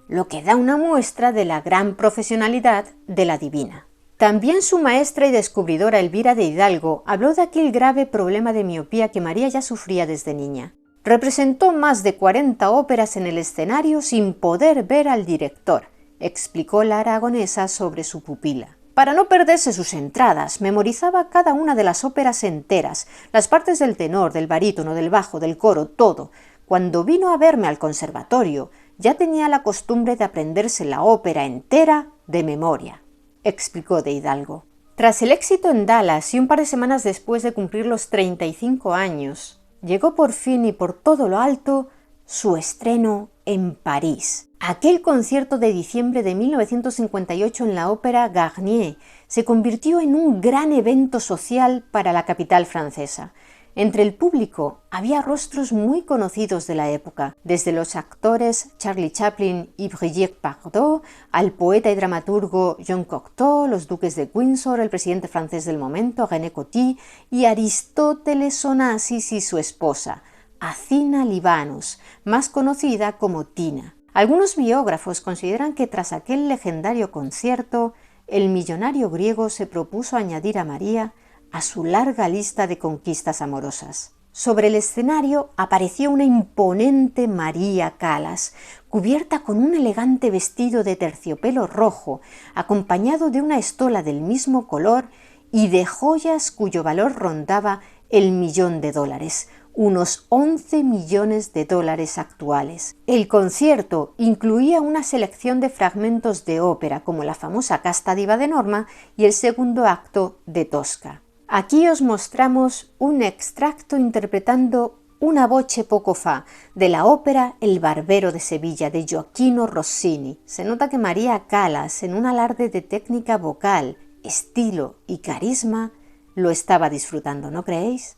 lo que da una muestra de la gran profesionalidad de la divina. También su maestra y descubridora Elvira de Hidalgo habló de aquel grave problema de miopía que María ya sufría desde niña. Representó más de 40 óperas en el escenario sin poder ver al director, explicó la aragonesa sobre su pupila. Para no perderse sus entradas, memorizaba cada una de las óperas enteras, las partes del tenor, del barítono, del bajo, del coro, todo. Cuando vino a verme al conservatorio, ya tenía la costumbre de aprenderse la ópera entera de memoria, explicó de Hidalgo. Tras el éxito en Dallas y un par de semanas después de cumplir los 35 años, llegó por fin y por todo lo alto su estreno en París. Aquel concierto de diciembre de 1958 en la ópera Garnier se convirtió en un gran evento social para la capital francesa. Entre el público había rostros muy conocidos de la época, desde los actores Charlie Chaplin y Brigitte Bardot, al poeta y dramaturgo Jean Cocteau, los duques de Windsor, el presidente francés del momento, René Coty, y Aristóteles Onassis y su esposa, Athina Libanus, más conocida como Tina. Algunos biógrafos consideran que tras aquel legendario concierto, el millonario griego se propuso añadir a María a su larga lista de conquistas amorosas. Sobre el escenario apareció una imponente María Callas, cubierta con un elegante vestido de terciopelo rojo, acompañado de una estola del mismo color y de joyas cuyo valor rondaba el $1.000.000, unos 11 millones de dólares actuales. El concierto incluía una selección de fragmentos de ópera como la famosa Casta diva de Norma y el segundo acto de Tosca. Aquí os mostramos un extracto interpretando una voce poco fa de la ópera El barbero de Sevilla de Gioachino Rossini. Se nota que María Callas, en un alarde de técnica vocal estilo y carisma, lo estaba disfrutando, ¿no creéis?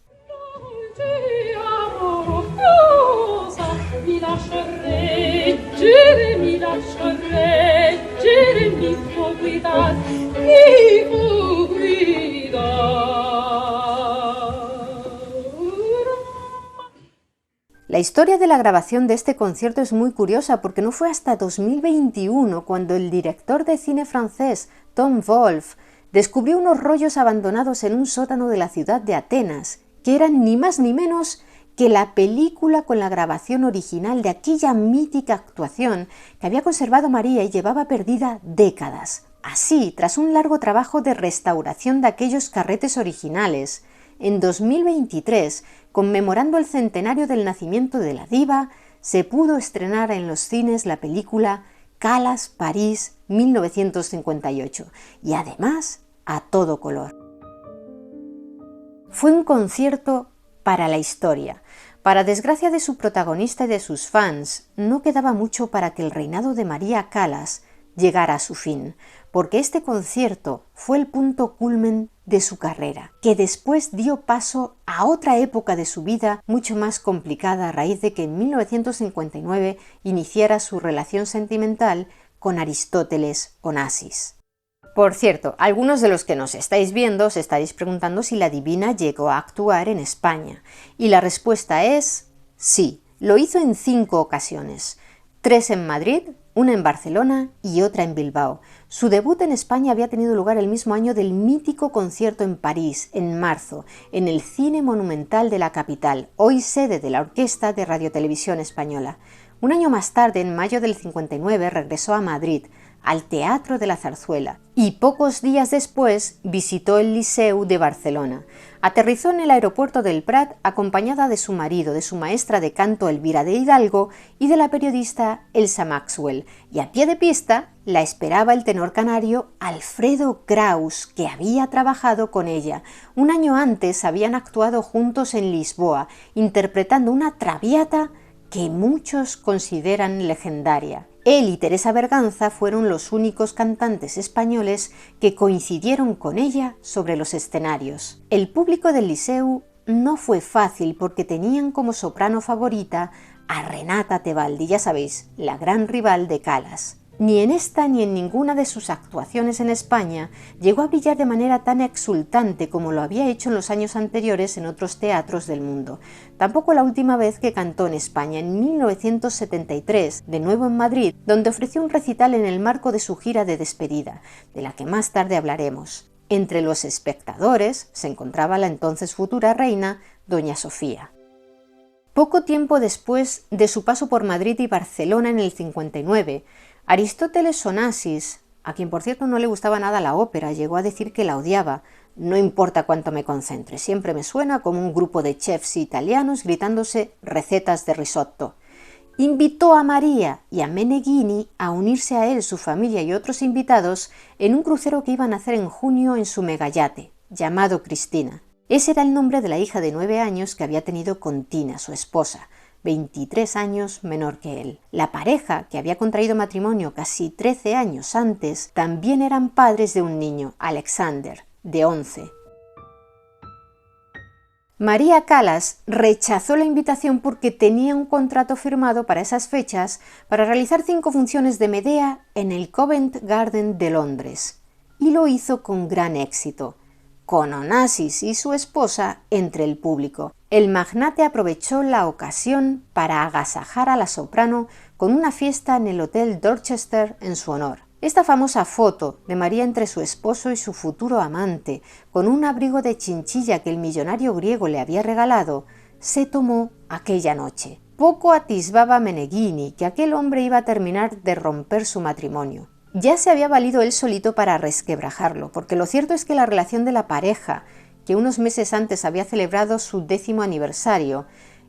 La historia de la grabación de este concierto es muy curiosa porque no fue hasta 2021 cuando el director de cine francés Tom Wolfe descubrió unos rollos abandonados en un sótano de la ciudad de Atenas, que eran ni más ni menos que la película con la grabación original de aquella mítica actuación que había conservado María y llevaba perdida décadas. Así, tras un largo trabajo de restauración de aquellos carretes originales, en 2023, conmemorando el centenario del nacimiento de la diva, se pudo estrenar en los cines la película Calas, París, 1958, y además a todo color. Fue un concierto para la historia. Para desgracia de su protagonista y de sus fans, no quedaba mucho para que el reinado de María Callas llegara a su fin, porque este concierto fue el punto culmen de su carrera, que después dio paso a otra época de su vida mucho más complicada a raíz de que en 1959 iniciara su relación sentimental con Aristóteles Onassis. Por cierto, algunos de los que nos estáis viendo os estáis preguntando si la divina llegó a actuar en España, y la respuesta es sí, lo hizo en 5 ocasiones, 3 en Madrid, una en Barcelona y otra en Bilbao. Su debut en España había tenido lugar el mismo año del mítico concierto en París, en marzo, en el Cine Monumental de la capital, hoy sede de la Orquesta de Radiotelevisión Española. Un año más tarde, en mayo del 59, regresó a Madrid, al Teatro de la Zarzuela, y pocos días después visitó el Liceu de Barcelona. Aterrizó en el aeropuerto del Prat acompañada de su marido, de su maestra de canto Elvira de Hidalgo y de la periodista Elsa Maxwell, y a pie de pista la esperaba el tenor canario Alfredo Kraus, que había trabajado con ella. Un año antes habían actuado juntos en Lisboa, interpretando una Traviata que muchos consideran legendaria. Él y Teresa Berganza fueron los únicos cantantes españoles que coincidieron con ella sobre los escenarios. El público del Liceu no fue fácil porque tenían como soprano favorita a Renata Tebaldi, ya sabéis, la gran rival de Callas. Ni en esta ni en ninguna de sus actuaciones en España llegó a brillar de manera tan exultante como lo había hecho en los años anteriores en otros teatros del mundo. Tampoco la última vez que cantó en España, en 1973, de nuevo en Madrid, donde ofreció un recital en el marco de su gira de despedida, de la que más tarde hablaremos. Entre los espectadores se encontraba la entonces futura reina, doña Sofía. Poco tiempo después de su paso por Madrid y Barcelona en el 59, Aristóteles Onassis, a quien por cierto no le gustaba nada la ópera, llegó a decir que la odiaba. No importa cuánto me concentre, siempre me suena como un grupo de chefs italianos gritándose recetas de risotto. Invitó a María y a Meneghini a unirse a él, su familia y otros invitados en un crucero que iban a hacer en junio en su megayate, llamado Cristina. Ese era el nombre de la hija de 9 años que había tenido con Tina, su esposa, 23 años menor que él. La pareja, que había contraído matrimonio casi 13 años antes, también eran padres de un niño, Alexander, de 11. María Callas rechazó la invitación porque tenía un contrato firmado para esas fechas para realizar 5 funciones de Medea en el Covent Garden de Londres, y lo hizo con gran éxito, con Onassis y su esposa entre el público. El magnate aprovechó la ocasión para agasajar a la soprano con una fiesta en el Hotel Dorchester en su honor. Esta famosa foto de María entre su esposo y su futuro amante, con un abrigo de chinchilla que el millonario griego le había regalado, se tomó aquella noche. Poco atisbaba Meneghini que aquel hombre iba a terminar de romper su matrimonio. Ya se había valido él solito para resquebrajarlo, porque lo cierto es que la relación de la pareja, que unos meses antes había celebrado su 10º aniversario,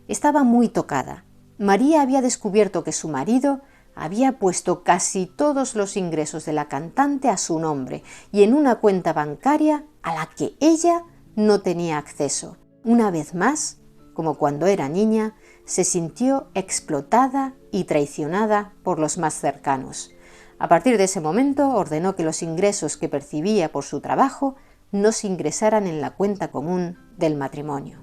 estaba muy tocada. María había descubierto que su marido había puesto casi todos los ingresos de la cantante a su nombre y en una cuenta bancaria a la que ella no tenía acceso. Una vez más, como cuando era niña, se sintió explotada y traicionada por los más cercanos. A partir de ese momento ordenó que los ingresos que percibía por su trabajo no se ingresaran en la cuenta común del matrimonio.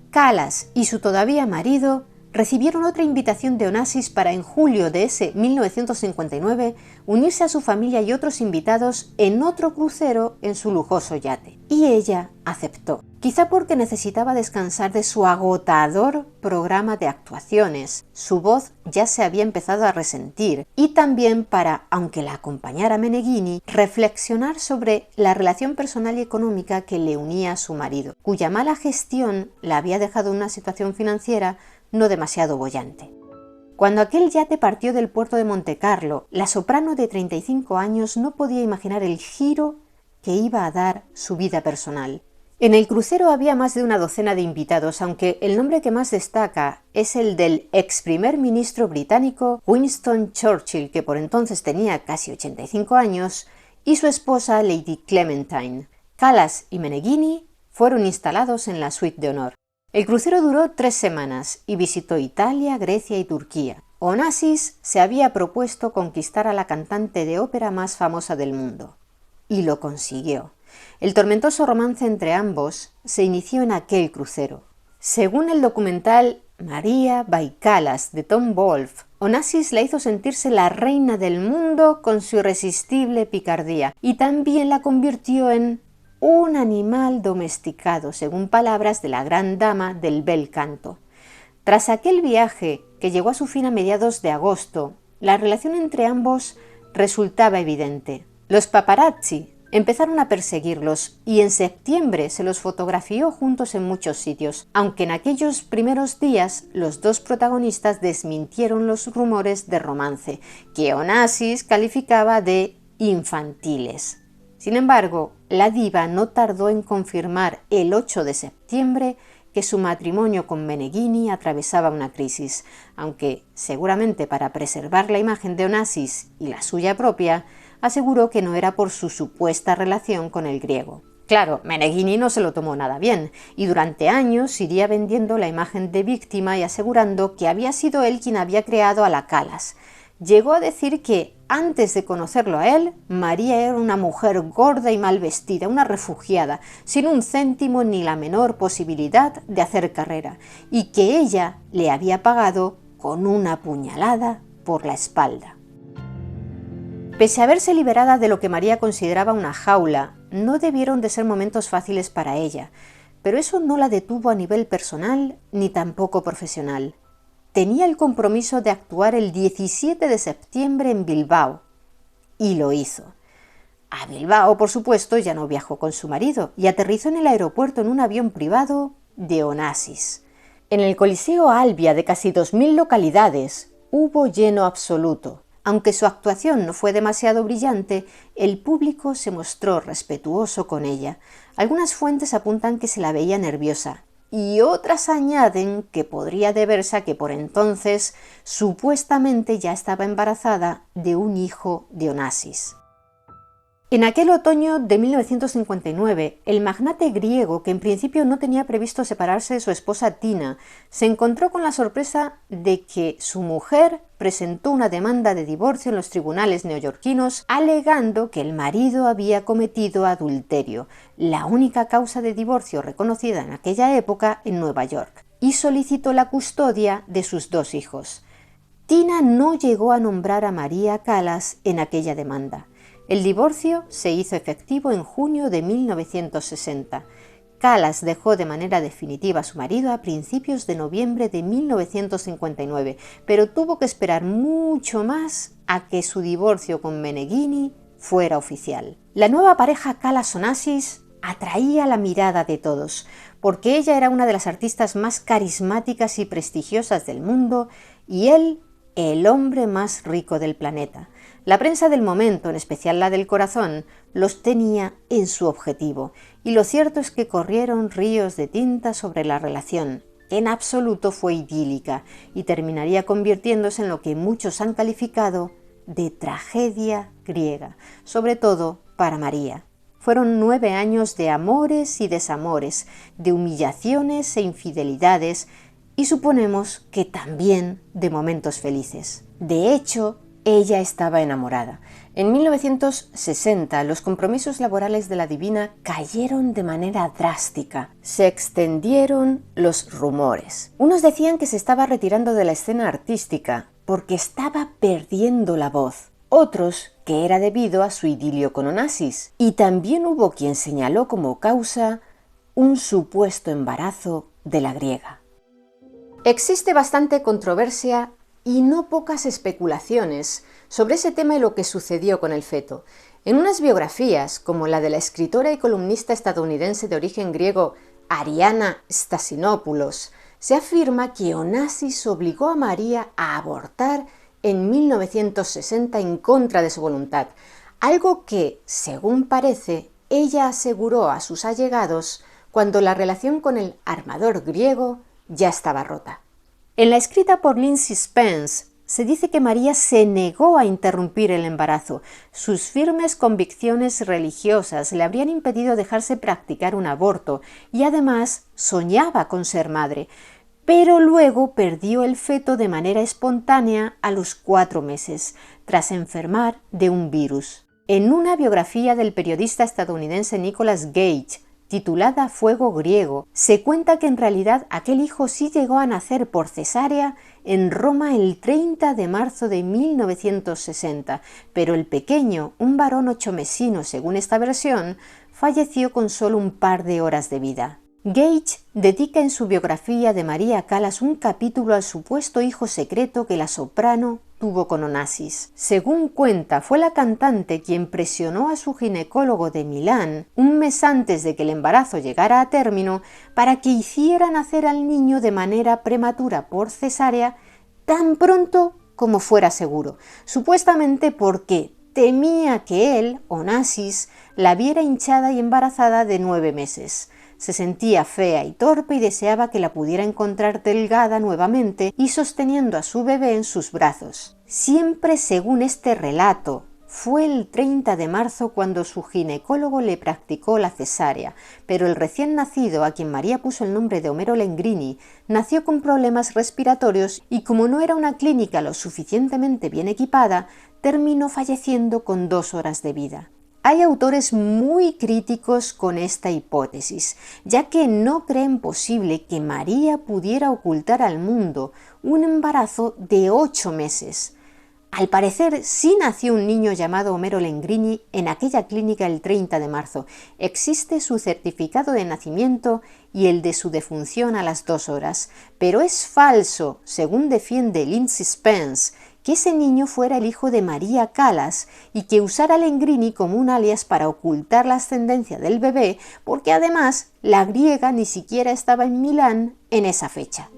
Calas y su todavía marido recibieron otra invitación de Onassis para en julio de ese 1959 unirse a su familia y otros invitados en otro crucero en su lujoso yate. Y ella aceptó, quizá porque necesitaba descansar de su agotador programa de actuaciones. Su voz ya se había empezado a resentir y también para, aunque la acompañara Meneghini, reflexionar sobre la relación personal y económica que le unía a su marido, cuya mala gestión la había dejado en una situación financiera no demasiado boyante. Cuando aquel yate partió del puerto de Montecarlo, la soprano de 35 años no podía imaginar el giro que iba a dar su vida personal. En el crucero había más de una docena de invitados, aunque el nombre que más destaca es el del ex primer ministro británico Winston Churchill, que por entonces tenía casi 85 años, y su esposa Lady Clementine. Calas y Meneghini fueron instalados en la suite de honor. El crucero duró 3 semanas y visitó Italia, Grecia y Turquía. Onassis se había propuesto conquistar a la cantante de ópera más famosa del mundo. Y lo consiguió. El tormentoso romance entre ambos se inició en aquel crucero. Según el documental Maria by Calas de Tom Wolfe, Onassis la hizo sentirse la reina del mundo con su irresistible picardía y también la convirtió en un animal domesticado, según palabras de la gran dama del bel canto. Tras aquel viaje, que llegó a su fin a mediados de agosto, la relación entre ambos resultaba evidente. Los paparazzi empezaron a perseguirlos y en septiembre se los fotografió juntos en muchos sitios, aunque en aquellos primeros días los dos protagonistas desmintieron los rumores de romance, que Onassis calificaba de infantiles. Sin embargo, la diva no tardó en confirmar el 8 de septiembre que su matrimonio con Meneghini atravesaba una crisis, aunque seguramente para preservar la imagen de Onassis y la suya propia, aseguró que no era por su supuesta relación con el griego. Claro, Meneghini no se lo tomó nada bien, y durante años iría vendiendo la imagen de víctima y asegurando que había sido él quien había creado a la Calas. Llegó a decir que, antes de conocerlo a él, María era una mujer gorda y mal vestida, una refugiada, sin un céntimo ni la menor posibilidad de hacer carrera, y que ella le había pagado con una puñalada por la espalda. Pese a verse liberada de lo que María consideraba una jaula, no debieron de ser momentos fáciles para ella, pero eso no la detuvo a nivel personal ni tampoco profesional. Tenía el compromiso de actuar el 17 de septiembre en Bilbao, y lo hizo. A Bilbao, por supuesto, ya no viajó con su marido y aterrizó en el aeropuerto en un avión privado de Onassis. En el Coliseo Albia de casi 2000 localidades hubo lleno absoluto. Aunque su actuación no fue demasiado brillante, el público se mostró respetuoso con ella. Algunas fuentes apuntan que se la veía nerviosa, y otras añaden que podría deberse a que por entonces supuestamente ya estaba embarazada de un hijo de Onassis. En aquel otoño de 1959, el magnate griego, que en principio no tenía previsto separarse de su esposa Tina, se encontró con la sorpresa de que su mujer presentó una demanda de divorcio en los tribunales neoyorquinos alegando que el marido había cometido adulterio, la única causa de divorcio reconocida en aquella época en Nueva York, y solicitó la custodia de sus 2 hijos. Tina no llegó a nombrar a María Calas en aquella demanda. El divorcio se hizo efectivo en junio de 1960. Calas dejó de manera definitiva a su marido a principios de noviembre de 1959, pero tuvo que esperar mucho más a que su divorcio con Meneghini fuera oficial. La nueva pareja Calas-Onassis atraía la mirada de todos, porque ella era una de las artistas más carismáticas y prestigiosas del mundo y él el hombre más rico del planeta. La prensa del momento, en especial la del corazón, los tenía en su objetivo, y lo cierto es que corrieron ríos de tinta sobre la relación, que en absoluto fue idílica, y terminaría convirtiéndose en lo que muchos han calificado de tragedia griega, sobre todo para María. Fueron 9 años de amores y desamores, de humillaciones e infidelidades, y suponemos que también de momentos felices. De hecho, ella estaba enamorada. En 1960, los compromisos laborales de la divina cayeron de manera drástica. Se extendieron los rumores. Unos decían que se estaba retirando de la escena artística porque estaba perdiendo la voz. Otros que era debido a su idilio con Onassis. Y también hubo quien señaló como causa un supuesto embarazo de la griega. Existe bastante controversia y no pocas especulaciones sobre ese tema y lo que sucedió con el feto. En unas biografías, como la de la escritora y columnista estadounidense de origen griego Ariana Stasinopoulos, se afirma que Onassis obligó a María a abortar en 1960 en contra de su voluntad, algo que, según parece, ella aseguró a sus allegados cuando la relación con el armador griego ya estaba rota. En la escrita por Lindsay Spence se dice que María se negó a interrumpir el embarazo. Sus firmes convicciones religiosas le habrían impedido dejarse practicar un aborto y además soñaba con ser madre, pero luego perdió el feto de manera espontánea a los 4 meses, tras enfermar de un virus. En una biografía del periodista estadounidense Nicholas Gage, titulada Fuego griego, se cuenta que en realidad aquel hijo sí llegó a nacer por cesárea en Roma el 30 de marzo de 1960, pero el pequeño, un varón 8mesino según esta versión, falleció con solo un par de horas de vida. Gage dedica en su biografía de María Callas un capítulo al supuesto hijo secreto que la soprano tuvo con Onassis. Según cuenta, fue la cantante quien presionó a su ginecólogo de Milán un mes antes de que el embarazo llegara a término para que hiciera nacer al niño de manera prematura por cesárea tan pronto como fuera seguro, supuestamente porque temía que él, Onassis, la viera hinchada y embarazada de 9 meses. Se sentía fea y torpe y deseaba que la pudiera encontrar delgada nuevamente y sosteniendo a su bebé en sus brazos. Siempre según este relato, fue el 30 de marzo cuando su ginecólogo le practicó la cesárea, pero el recién nacido, a quien María puso el nombre de Homero Lengrini, nació con problemas respiratorios y como no era una clínica lo suficientemente bien equipada, terminó falleciendo con 2 horas de vida. Hay autores muy críticos con esta hipótesis, ya que no creen posible que María pudiera ocultar al mundo un embarazo de 8 meses. Al parecer, sí nació un niño llamado Homero Lengrini en aquella clínica el 30 de marzo. Existe su certificado de nacimiento y el de su defunción a las 2 horas, pero es falso, según defiende Lindsay Spence, que ese niño fuera el hijo de María Callas y que usara Lengrini como un alias para ocultar la ascendencia del bebé, porque además la griega ni siquiera estaba en Milán en esa fecha.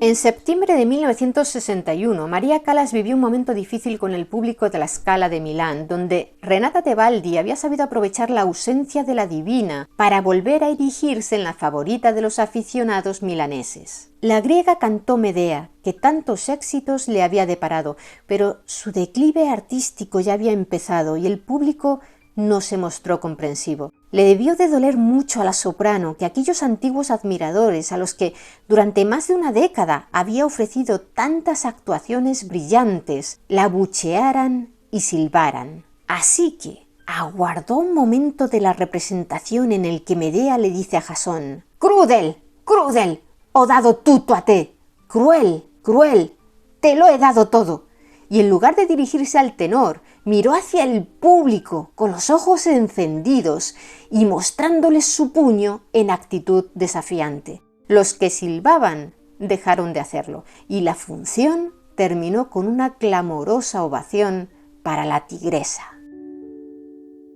En septiembre de 1961, María Callas vivió un momento difícil con el público de la Scala de Milán, donde Renata Tebaldi había sabido aprovechar la ausencia de la divina para volver a erigirse en la favorita de los aficionados milaneses. La griega cantó Medea, que tantos éxitos le había deparado, pero su declive artístico ya había empezado y el público no se mostró comprensivo. Le debió de doler mucho a la soprano que aquellos antiguos admiradores a los que durante más de una década había ofrecido tantas actuaciones brillantes la abuchearan y silbaran. Así que aguardó un momento de la representación en el que Medea le dice a Jasón: «Crudel, crudel, ho dado tutto a te, cruel, cruel, te lo he dado todo». Y en lugar de dirigirse al tenor, miró hacia el público con los ojos encendidos y mostrándoles su puño en actitud desafiante. Los que silbaban dejaron de hacerlo y la función terminó con una clamorosa ovación para la tigresa.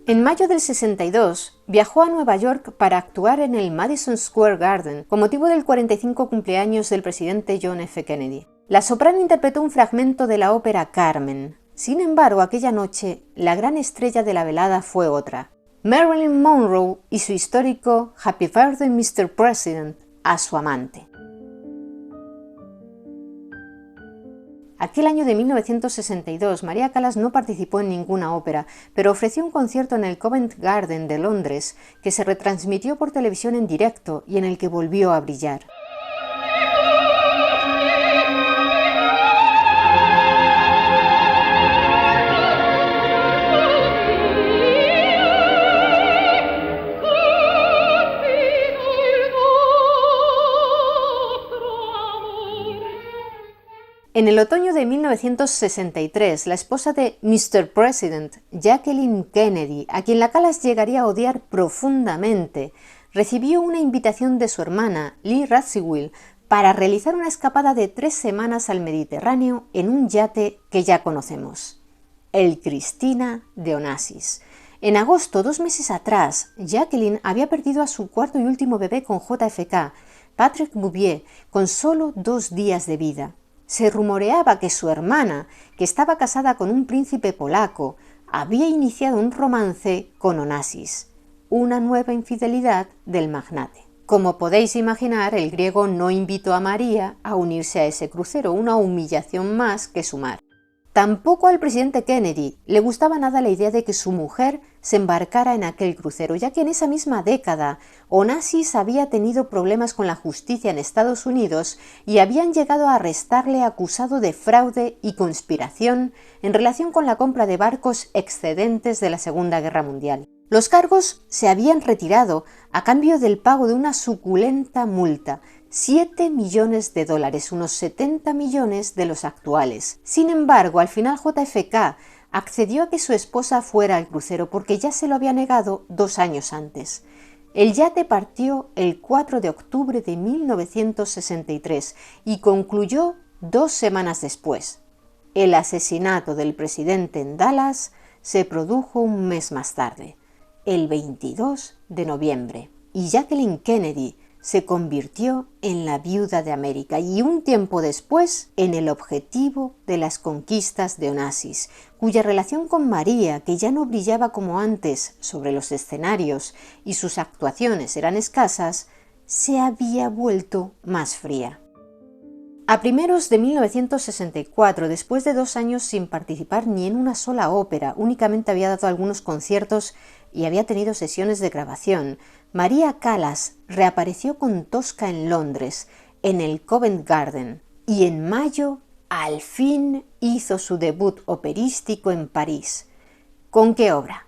En mayo del 62 viajó a Nueva York para actuar en el Madison Square Garden con motivo del 45 cumpleaños del presidente John F. Kennedy. La soprano interpretó un fragmento de la ópera Carmen. Sin embargo, aquella noche, la gran estrella de la velada fue otra: Marilyn Monroe y su histórico Happy Birthday Mr. President a su amante. Aquel año de 1962, María Callas no participó en ninguna ópera, pero ofreció un concierto en el Covent Garden de Londres que se retransmitió por televisión en directo y en el que volvió a brillar. En el otoño de 1963, la esposa de Mr. President, Jacqueline Kennedy, a quien la Callas llegaría a odiar profundamente, recibió una invitación de su hermana, Lee Radziwill, para realizar una escapada de 3 semanas al Mediterráneo en un yate que ya conocemos, el Christina de Onassis. En agosto, 2 meses atrás, Jacqueline había perdido a su cuarto y último bebé con JFK, Patrick Bouvier, con solo 2 días de vida. Se rumoreaba que su hermana, que estaba casada con un príncipe polaco, había iniciado un romance con Onassis, una nueva infidelidad del magnate. Como podéis imaginar, el griego no invitó a María a unirse a ese crucero, una humillación más que sumar. Tampoco al presidente Kennedy le gustaba nada la idea de que su mujer se embarcara en aquel crucero, ya que en esa misma década Onassis había tenido problemas con la justicia en Estados Unidos y habían llegado a arrestarle acusado de fraude y conspiración en relación con la compra de barcos excedentes de la Segunda Guerra Mundial. Los cargos se habían retirado a cambio del pago de una suculenta multa, $7 millones, unos 70 millones de los actuales. Sin embargo, al final JFK accedió a que su esposa fuera al crucero porque ya se lo había negado 2 años antes. El yate partió el 4 de octubre de 1963 y concluyó 2 semanas después. El asesinato del presidente en Dallas se produjo un mes más tarde, el 22 de noviembre, y Jacqueline Kennedy se convirtió en la viuda de América y un tiempo después en el objetivo de las conquistas de Onassis, cuya relación con María, que ya no brillaba como antes sobre los escenarios y sus actuaciones eran escasas, se había vuelto más fría. A primeros de 1964, después de 2 años sin participar ni en una sola ópera, únicamente había dado algunos conciertos y había tenido sesiones de grabación, María Callas reapareció con Tosca en Londres, en el Covent Garden, y en mayo al fin hizo su debut operístico en París. ¿Con qué obra?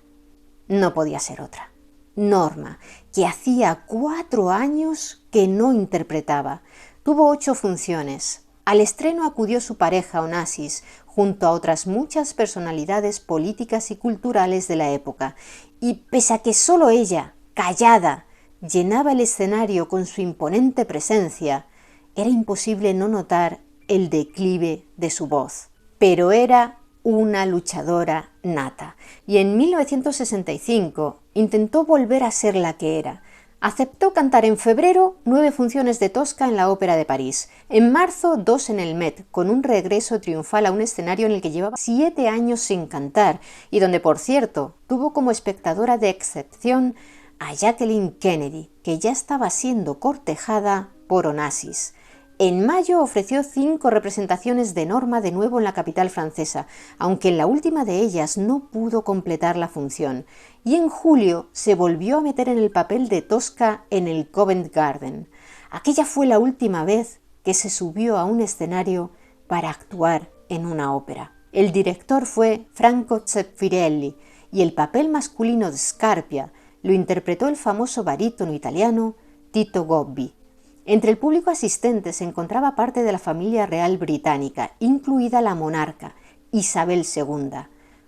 No podía ser otra. Norma, que hacía 4 años que no interpretaba. Tuvo 8 funciones. Al estreno acudió su pareja Onassis, junto a otras muchas personalidades políticas y culturales de la época, y pese a que solo ella, callada, llenaba el escenario con su imponente presencia, era imposible no notar el declive de su voz. Pero era una luchadora nata, y en 1965 intentó volver a ser la que era. Aceptó cantar en febrero 9 funciones de Tosca en la Ópera de París, en marzo 2 en el Met, con un regreso triunfal a un escenario en el que llevaba 7 años sin cantar y donde, por cierto, tuvo como espectadora de excepción a Jacqueline Kennedy, que ya estaba siendo cortejada por Onassis. En mayo ofreció 5 representaciones de Norma de nuevo en la capital francesa, aunque en la última de ellas no pudo completar la función, y en julio se volvió a meter en el papel de Tosca en el Covent Garden. Aquella fue la última vez que se subió a un escenario para actuar en una ópera. El director fue Franco Zeffirelli y el papel masculino de Scarpia lo interpretó el famoso barítono italiano Tito Gobbi. Entre el público asistente se encontraba parte de la familia real británica, incluida la monarca, Isabel II.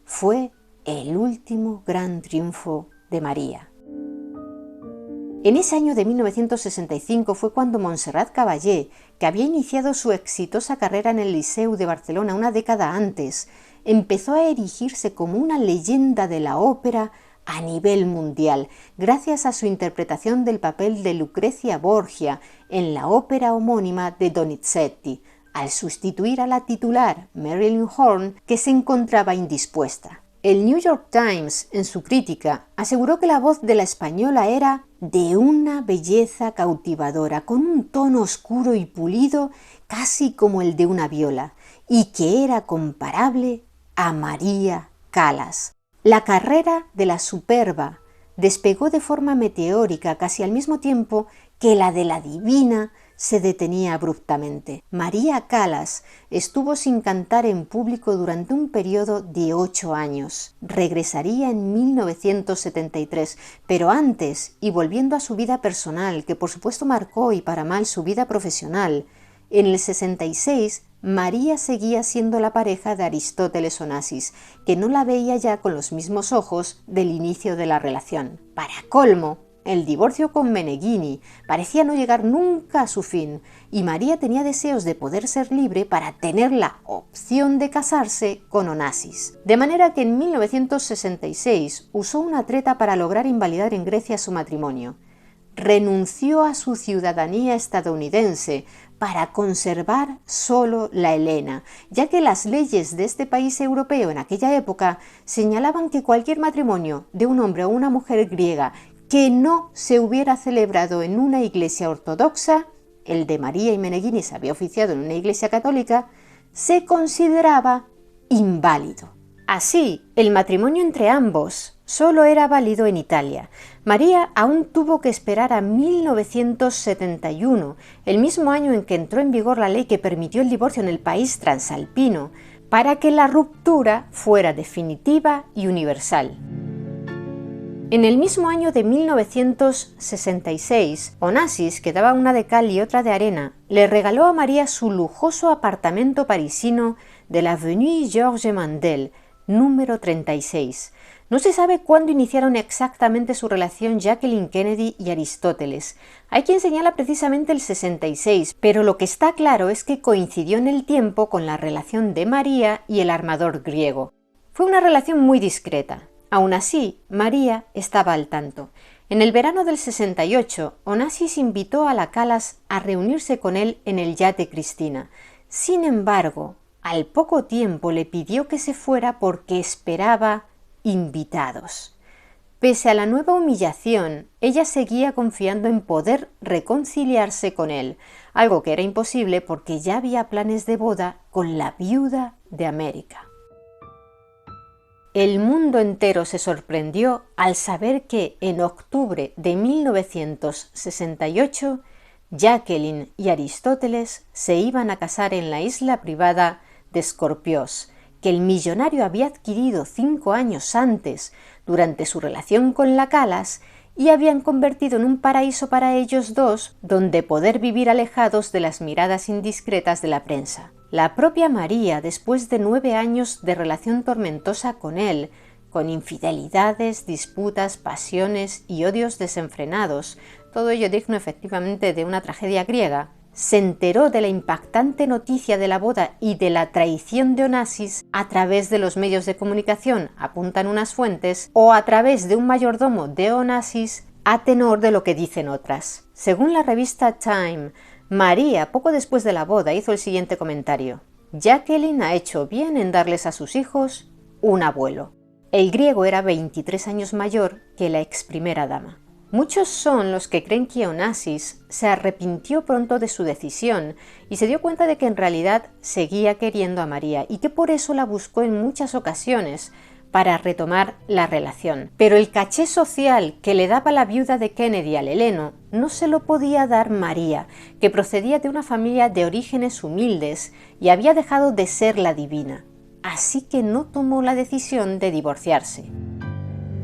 Fue el último gran triunfo de María. En ese año de 1965 fue cuando Montserrat Caballé, que había iniciado su exitosa carrera en el Liceu de Barcelona una década antes, empezó a erigirse como una leyenda de la ópera a nivel mundial, gracias a su interpretación del papel de Lucrecia Borgia en la ópera homónima de Donizetti, al sustituir a la titular Marilyn Horne, que se encontraba indispuesta. El New York Times, en su crítica, aseguró que la voz de la española era de una belleza cautivadora, con un tono oscuro y pulido, casi como el de una viola, y que era comparable a María Callas. La carrera de la superba despegó de forma meteórica casi al mismo tiempo que la de la divina se detenía abruptamente. María Callas estuvo sin cantar en público durante un periodo de 8 años. Regresaría en 1973, pero antes, y volviendo a su vida personal, que por supuesto marcó y para mal su vida profesional, en el 66 María seguía siendo la pareja de Aristóteles Onassis, que no la veía ya con los mismos ojos del inicio de la relación. Para colmo, el divorcio con Meneghini parecía no llegar nunca a su fin, y María tenía deseos de poder ser libre para tener la opción de casarse con Onassis. De manera que en 1966 usó una treta para lograr invalidar en Grecia su matrimonio. Renunció a su ciudadanía estadounidense para conservar solo la helena, ya que las leyes de este país europeo en aquella época señalaban que cualquier matrimonio de un hombre o una mujer griega que no se hubiera celebrado en una iglesia ortodoxa, el de María y Meneghini se había oficiado en una iglesia católica, se consideraba inválido. Así, el matrimonio entre ambos solo era válido en Italia. María aún tuvo que esperar a 1971, el mismo año en que entró en vigor la ley que permitió el divorcio en el país transalpino, para que la ruptura fuera definitiva y universal. En el mismo año de 1966, Onassis, que daba una de cal y otra de arena, le regaló a María su lujoso apartamento parisino de la Avenue Georges Mandel, número 36. No se sabe cuándo iniciaron exactamente su relación Jacqueline Kennedy y Aristóteles. Hay quien señala precisamente el 66, pero lo que está claro es que coincidió en el tiempo con la relación de María y el armador griego. Fue una relación muy discreta. Aún así, María estaba al tanto. En el verano del 68, Onassis invitó a la Calas a reunirse con él en el yate Cristina. Sin embargo, al poco tiempo le pidió que se fuera porque esperaba invitados. Pese a la nueva humillación, ella seguía confiando en poder reconciliarse con él, algo que era imposible porque ya había planes de boda con la viuda de América. El mundo entero se sorprendió al saber que en octubre de 1968 Jacqueline y Aristóteles se iban a casar en la isla privada de Skorpios, que el millonario había adquirido 5 años antes durante su relación con la Calas y habían convertido en un paraíso para ellos dos donde poder vivir alejados de las miradas indiscretas de la prensa. La propia María, después de 9 años de relación tormentosa con él, con infidelidades, disputas, pasiones y odios desenfrenados, todo ello digno efectivamente de una tragedia griega, se enteró de la impactante noticia de la boda y de la traición de Onassis a través de los medios de comunicación, apuntan unas fuentes, o a través de un mayordomo de Onassis, a tenor de lo que dicen otras. Según la revista Time, María, poco después de la boda, hizo el siguiente comentario: Jacqueline ha hecho bien en darles a sus hijos un abuelo. El griego era 23 años mayor que la ex primera dama. Muchos son los que creen que Onassis se arrepintió pronto de su decisión y se dio cuenta de que en realidad seguía queriendo a María y que por eso la buscó en muchas ocasiones para retomar la relación. Pero el caché social que le daba la viuda de Kennedy al heleno no se lo podía dar María, que procedía de una familia de orígenes humildes y había dejado de ser la divina. Así que no tomó la decisión de divorciarse.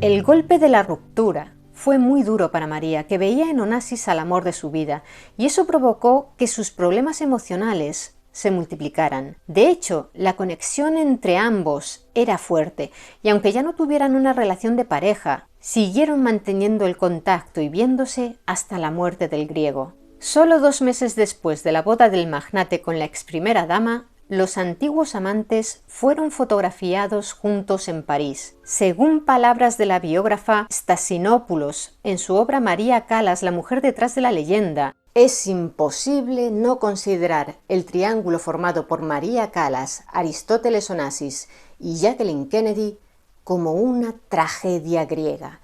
El golpe de la ruptura fue muy duro para María, que veía en Onassis al amor de su vida, y eso provocó que sus problemas emocionales se multiplicaran. De hecho, la conexión entre ambos era fuerte, y aunque ya no tuvieran una relación de pareja, siguieron manteniendo el contacto y viéndose hasta la muerte del griego. Solo 2 meses después de la boda del magnate con la ex primera dama, los antiguos amantes fueron fotografiados juntos en París. Según palabras de la biógrafa Stasinopoulos en su obra María Calas, la mujer detrás de la leyenda, es imposible no considerar el triángulo formado por María Calas, Aristóteles Onassis y Jacqueline Kennedy como una tragedia griega.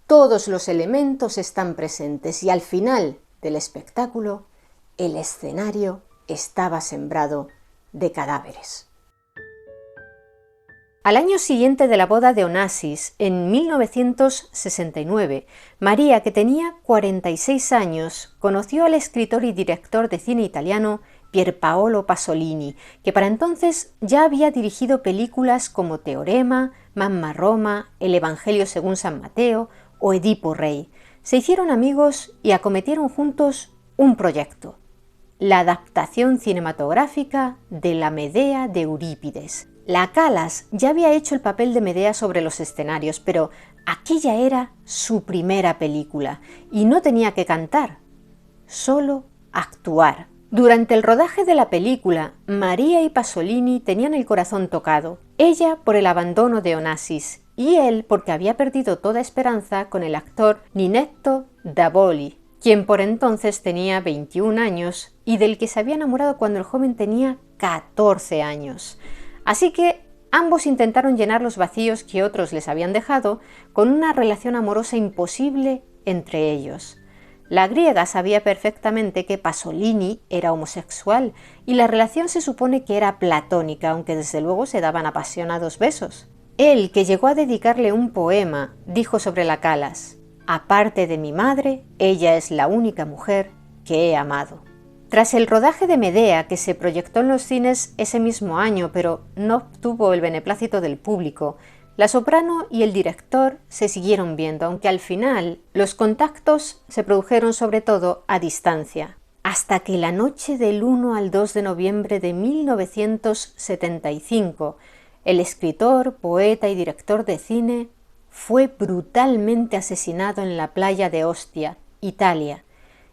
Todos los elementos están presentes y al final del espectáculo el escenario estaba sembrado de cadáveres. Al año siguiente de la boda de Onassis, en 1969, María, que tenía 46 años, conoció al escritor y director de cine italiano Pierpaolo Pasolini, que para entonces ya había dirigido películas como Teorema, Mamma Roma, El Evangelio según San Mateo o Edipo Rey. Se hicieron amigos y acometieron juntos un proyecto: la adaptación cinematográfica de la Medea de Eurípides. La Calas ya había hecho el papel de Medea sobre los escenarios, pero aquella era su primera película y no tenía que cantar, solo actuar. Durante el rodaje de la película, Maria y Pasolini tenían el corazón tocado, ella por el abandono de Onassis y él porque había perdido toda esperanza con el actor Ninetto Davoli, quien por entonces tenía 21 años y del que se había enamorado cuando el joven tenía 14 años. Así que ambos intentaron llenar los vacíos que otros les habían dejado con una relación amorosa imposible entre ellos. La griega sabía perfectamente que Pasolini era homosexual y la relación se supone que era platónica, aunque desde luego se daban apasionados besos. Él, que llegó a dedicarle un poema, dijo sobre la Calas: «Aparte de mi madre, ella es la única mujer que he amado». Tras el rodaje de Medea, que se proyectó en los cines ese mismo año, pero no obtuvo el beneplácito del público, la soprano y el director se siguieron viendo, aunque al final los contactos se produjeron sobre todo a distancia, hasta que la noche del 1 al 2 de noviembre de 1975, el escritor, poeta y director de cine fue brutalmente asesinado en la playa de Ostia, Italia.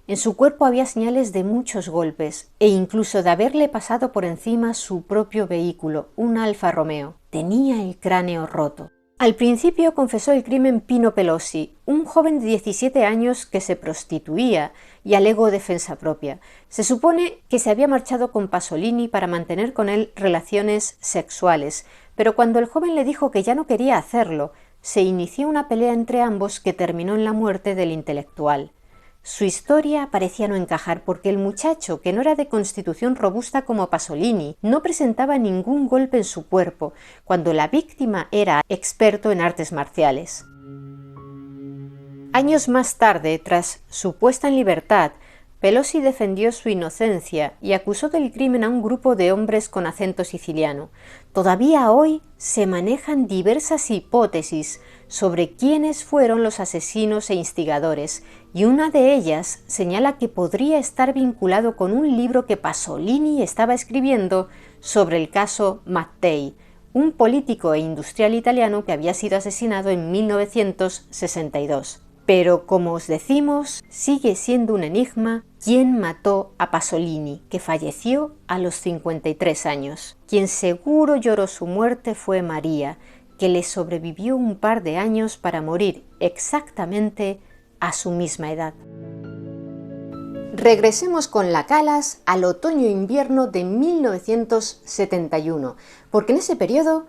En su cuerpo había señales de muchos golpes e incluso de haberle pasado por encima su propio vehículo, un Alfa Romeo. Tenía el cráneo roto. Al principio confesó el crimen Pino Pelosi, un joven de 17 años que se prostituía y alegó defensa propia. Se supone que se había marchado con Pasolini para mantener con él relaciones sexuales, pero cuando el joven le dijo que ya no quería hacerlo, se inició una pelea entre ambos que terminó en la muerte del intelectual. Su historia parecía no encajar porque el muchacho, que no era de constitución robusta como Pasolini, no presentaba ningún golpe en su cuerpo, cuando la víctima era experto en artes marciales. Años más tarde, tras su puesta en libertad, Pelosi defendió su inocencia y acusó del crimen a un grupo de hombres con acento siciliano. Todavía hoy se manejan diversas hipótesis sobre quiénes fueron los asesinos e instigadores, y una de ellas señala que podría estar vinculado con un libro que Pasolini estaba escribiendo sobre el caso Mattei, un político e industrial italiano que había sido asesinado en 1962. Pero, como os decimos, sigue siendo un enigma quién mató a Pasolini, que falleció a los 53 años. Quien seguro lloró su muerte fue Maria, que le sobrevivió un par de años para morir exactamente a su misma edad. Regresemos con la Calas al otoño-invierno de 1971, porque en ese periodo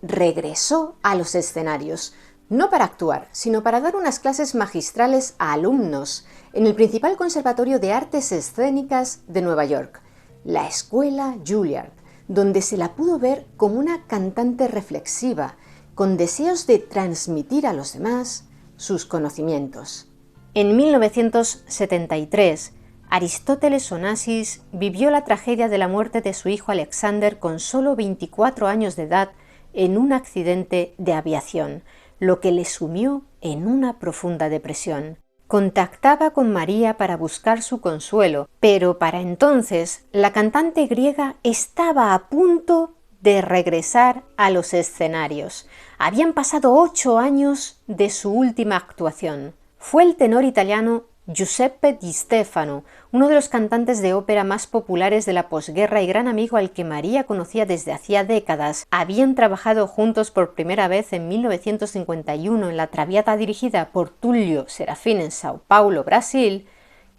regresó a los escenarios. No para actuar, sino para dar unas clases magistrales a alumnos en el principal conservatorio de artes escénicas de Nueva York, la Escuela Juilliard, donde se la pudo ver como una cantante reflexiva, con deseos de transmitir a los demás sus conocimientos. En 1973, Aristóteles Onassis vivió la tragedia de la muerte de su hijo Alexander con solo 24 años de edad en un accidente de aviación, lo que le sumió en una profunda depresión. Contactaba con Maria para buscar su consuelo, pero para entonces la cantante griega estaba a punto de regresar a los escenarios. Habían pasado 8 años de su última actuación. Fue el tenor italiano Giuseppe Di Stefano, uno de los cantantes de ópera más populares de la posguerra y gran amigo al que Maria conocía desde hacía décadas. Habían trabajado juntos por primera vez en 1951 en la Traviata dirigida por Tullio Serafin en Sao Paulo, Brasil,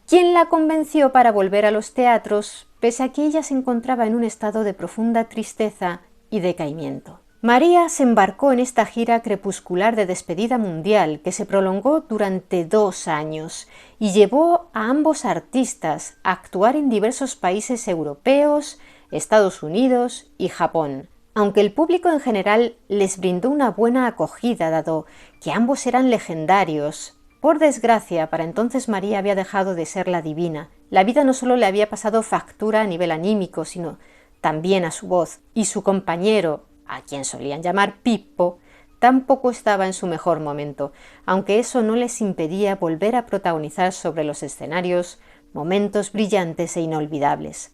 quien la convenció para volver a los teatros, pese a que ella se encontraba en un estado de profunda tristeza y decaimiento. Maria se embarcó en esta gira crepuscular de despedida mundial que se prolongó durante 2 años y llevó a ambos artistas a actuar en diversos países europeos, Estados Unidos y Japón. Aunque el público en general les brindó una buena acogida dado que ambos eran legendarios, por desgracia, para entonces Maria había dejado de ser la divina. La vida no solo le había pasado factura a nivel anímico, sino también a su voz, y su compañero, a quien solían llamar Pippo, tampoco estaba en su mejor momento, aunque eso no les impedía volver a protagonizar sobre los escenarios momentos brillantes e inolvidables.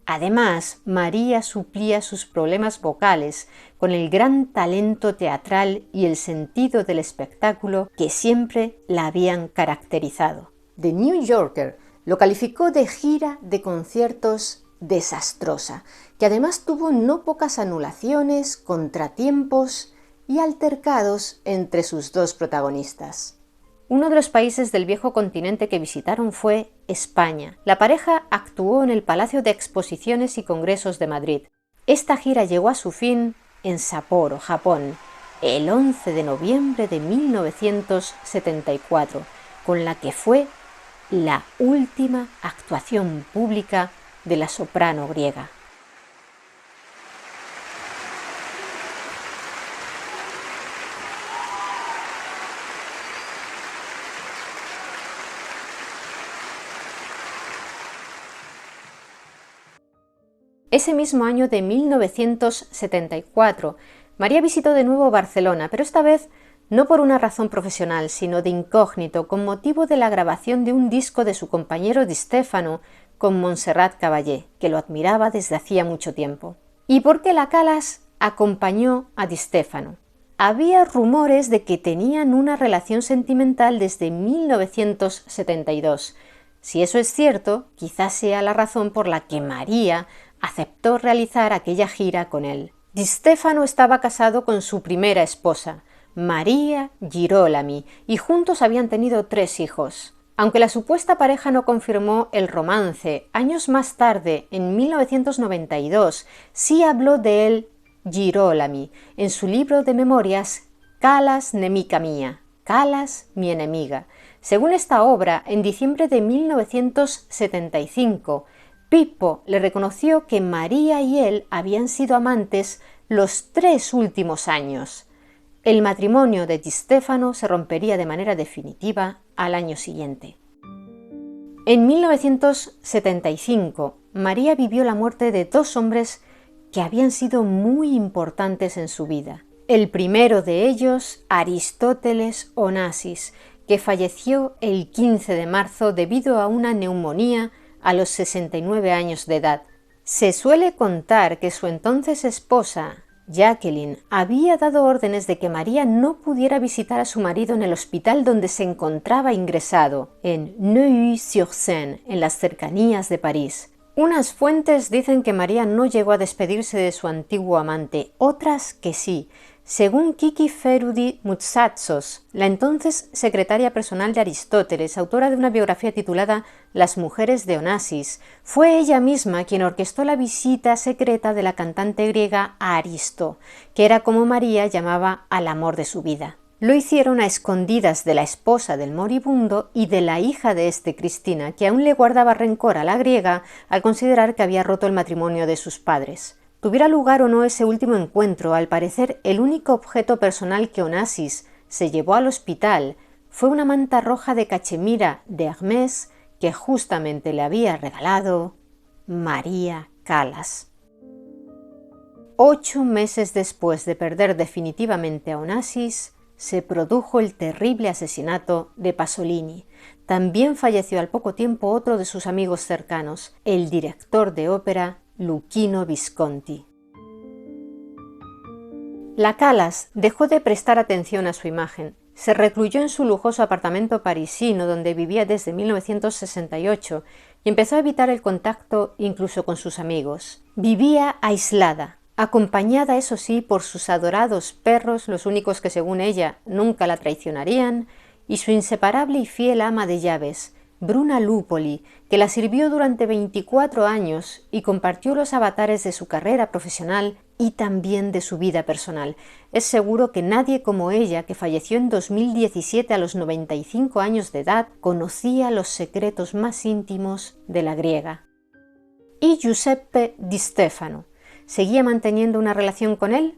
Además, María suplía sus problemas vocales con el gran talento teatral y el sentido del espectáculo que siempre la habían caracterizado. The New Yorker lo calificó de gira de conciertos desastrosa, que además tuvo no pocas anulaciones, contratiempos y altercados entre sus dos protagonistas. Uno de los países del viejo continente que visitaron fue España. La pareja actuó en el Palacio de Exposiciones y Congresos de Madrid. Esta gira llegó a su fin en Sapporo, Japón, el 11 de noviembre de 1974, con la que fue la última actuación pública de la soprano griega. Ese mismo año de 1974, María visitó de nuevo Barcelona, pero esta vez no por una razón profesional, sino de incógnito, con motivo de la grabación de un disco de su compañero Di Stefano con Montserrat Caballé, que lo admiraba desde hacía mucho tiempo. Y porque la Calas acompañó a Di Stefano. Había rumores de que tenían una relación sentimental desde 1972. Si eso es cierto, quizás sea la razón por la que María aceptó realizar aquella gira con él. Di Stefano estaba casado con su primera esposa, María Girolami, y juntos habían tenido 3 hijos. Aunque la supuesta pareja no confirmó el romance, años más tarde, en 1992, sí habló de él Girolami en su libro de memorias Calas nemica mía, Calas mi enemiga. Según esta obra, en diciembre de 1975, Pippo le reconoció que María y él habían sido amantes los 3 últimos años. El matrimonio de Di Stefano se rompería de manera definitiva al año siguiente. En 1975, María vivió la muerte de 2 hombres que habían sido muy importantes en su vida. El primero de ellos, Aristóteles Onassis, que falleció el 15 de marzo debido a una neumonía a los 69 años de edad. Se suele contar que su entonces esposa, Jacqueline, había dado órdenes de que María no pudiera visitar a su marido en el hospital donde se encontraba ingresado, en Neuilly-sur-Seine, en las cercanías de París. Unas fuentes dicen que María no llegó a despedirse de su antiguo amante, otras que sí. Según Kiki Ferudi Moutsatsos, la entonces secretaria personal de Aristóteles, autora de una biografía titulada Las mujeres de Onassis, fue ella misma quien orquestó la visita secreta de la cantante griega a Aristo, que era como María llamaba al amor de su vida. Lo hicieron a escondidas de la esposa del moribundo y de la hija de este, Cristina, que aún le guardaba rencor a la griega al considerar que había roto el matrimonio de sus padres. Tuviera lugar o no ese último encuentro, al parecer el único objeto personal que Onassis se llevó al hospital fue una manta roja de cachemira de Hermès que justamente le había regalado María Calas. 8 meses después de perder definitivamente a Onassis, se produjo el terrible asesinato de Pasolini. También falleció al poco tiempo otro de sus amigos cercanos, el director de ópera Luchino Visconti. La Calas dejó de prestar atención a su imagen. Se recluyó en su lujoso apartamento parisino donde vivía desde 1968 y empezó a evitar el contacto incluso con sus amigos. Vivía aislada, acompañada eso sí por sus adorados perros, los únicos que según ella nunca la traicionarían, y su inseparable y fiel ama de llaves, Bruna Lupoli, que la sirvió durante 24 años y compartió los avatares de su carrera profesional y también de su vida personal. Es seguro que nadie como ella, que falleció en 2017 a los 95 años de edad, conocía los secretos más íntimos de la griega. ¿Y Giuseppe Di Stefano? ¿Seguía manteniendo una relación con él?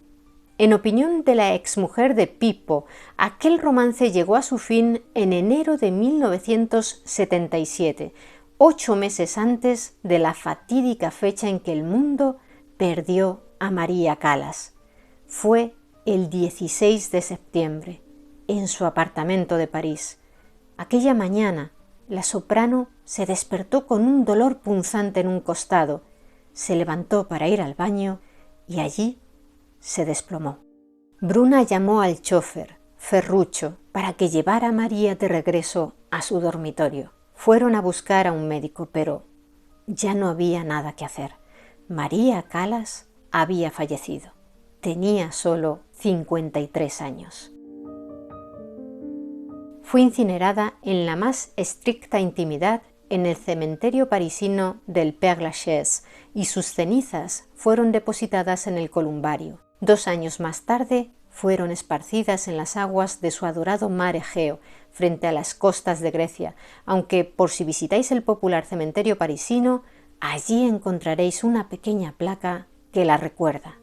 En opinión de la exmujer de Pippo, aquel romance llegó a su fin en enero de 1977, 8 meses antes de la fatídica fecha en que el mundo perdió a María Calas. Fue el 16 de septiembre, en su apartamento de París. Aquella mañana, la soprano se despertó con un dolor punzante en un costado, se levantó para ir al baño y allí se desplomó. Bruna llamó al chofer, Ferruccio, para que llevara a María de regreso a su dormitorio. Fueron a buscar a un médico, pero ya no había nada que hacer. María Callas había fallecido. Tenía solo 53 años. Fue incinerada en la más estricta intimidad en el cementerio parisino del Père-Lachaise y sus cenizas fueron depositadas en el columbario. 2 años más tarde fueron esparcidas en las aguas de su adorado mar Egeo, frente a las costas de Grecia, aunque por si visitáis el popular cementerio parisino, allí encontraréis una pequeña placa que la recuerda.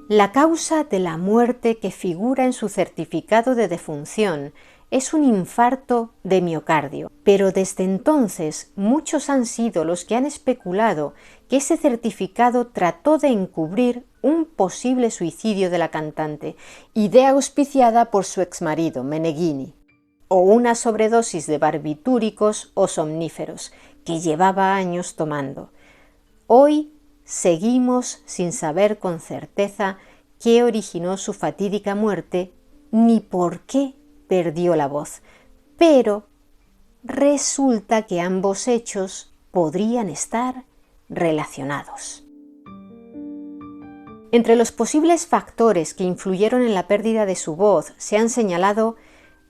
La causa de la muerte que figura en su certificado de defunción es un infarto de miocardio, pero desde entonces muchos han sido los que han especulado que ese certificado trató de encubrir un posible suicidio de la cantante, idea auspiciada por su exmarido Meneghini, o una sobredosis de barbitúricos o somníferos que llevaba años tomando. Hoy seguimos sin saber con certeza qué originó su fatídica muerte ni por qué perdió la voz, pero resulta que ambos hechos podrían estar relacionados. Entre los posibles factores que influyeron en la pérdida de su voz se han señalado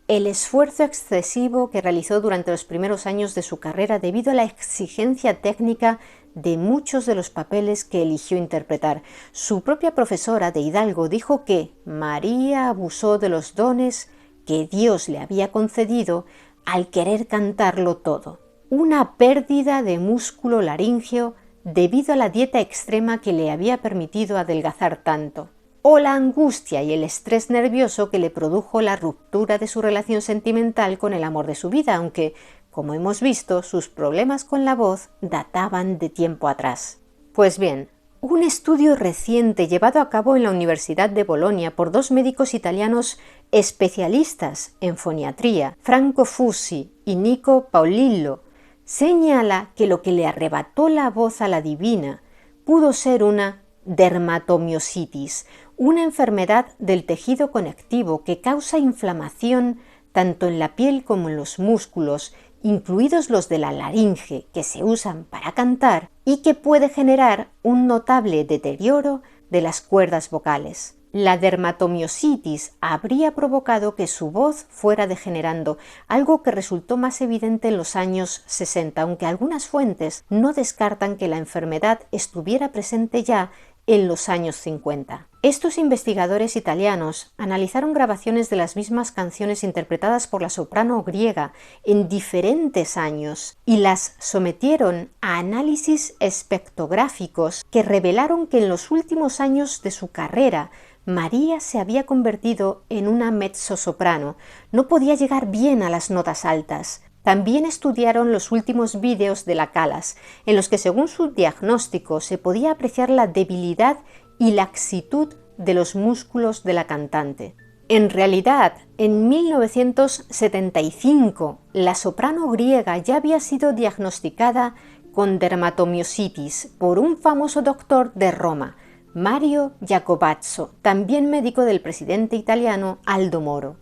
el esfuerzo excesivo que realizó durante los primeros años de su carrera debido a la exigencia técnica de muchos de los papeles que eligió interpretar. Su propia profesora de Hidalgo dijo que María abusó de los dones que Dios le había concedido al querer cantarlo todo. Una pérdida de músculo laríngeo debido a la dieta extrema que le había permitido adelgazar tanto, o la angustia y el estrés nervioso que le produjo la ruptura de su relación sentimental con el amor de su vida, aunque, como hemos visto, sus problemas con la voz databan de tiempo atrás. Pues bien, un estudio reciente llevado a cabo en la Universidad de Bolonia por 2 médicos italianos especialistas en foniatría, Franco Fusi y Nico Paolillo, señala que lo que le arrebató la voz a la divina pudo ser una dermatomiositis, una enfermedad del tejido conectivo que causa inflamación tanto en la piel como en los músculos, incluidos los de la laringe que se usan para cantar, y que puede generar un notable deterioro de las cuerdas vocales. La dermatomiositis habría provocado que su voz fuera degenerando, algo que resultó más evidente en los años 60, aunque algunas fuentes no descartan que la enfermedad estuviera presente ya en los años 50. Estos investigadores italianos analizaron grabaciones de las mismas canciones interpretadas por la soprano griega en diferentes años y las sometieron a análisis espectrográficos que revelaron que en los últimos años de su carrera María se había convertido en una mezzosoprano, no podía llegar bien a las notas altas. También estudiaron los últimos vídeos de la Callas, en los que según su diagnóstico se podía apreciar la debilidad y laxitud de los músculos de la cantante. En realidad, en 1975, la soprano griega ya había sido diagnosticada con dermatomiositis por un famoso doctor de Roma, Mario Jacobazzo, también médico del presidente italiano Aldo Moro.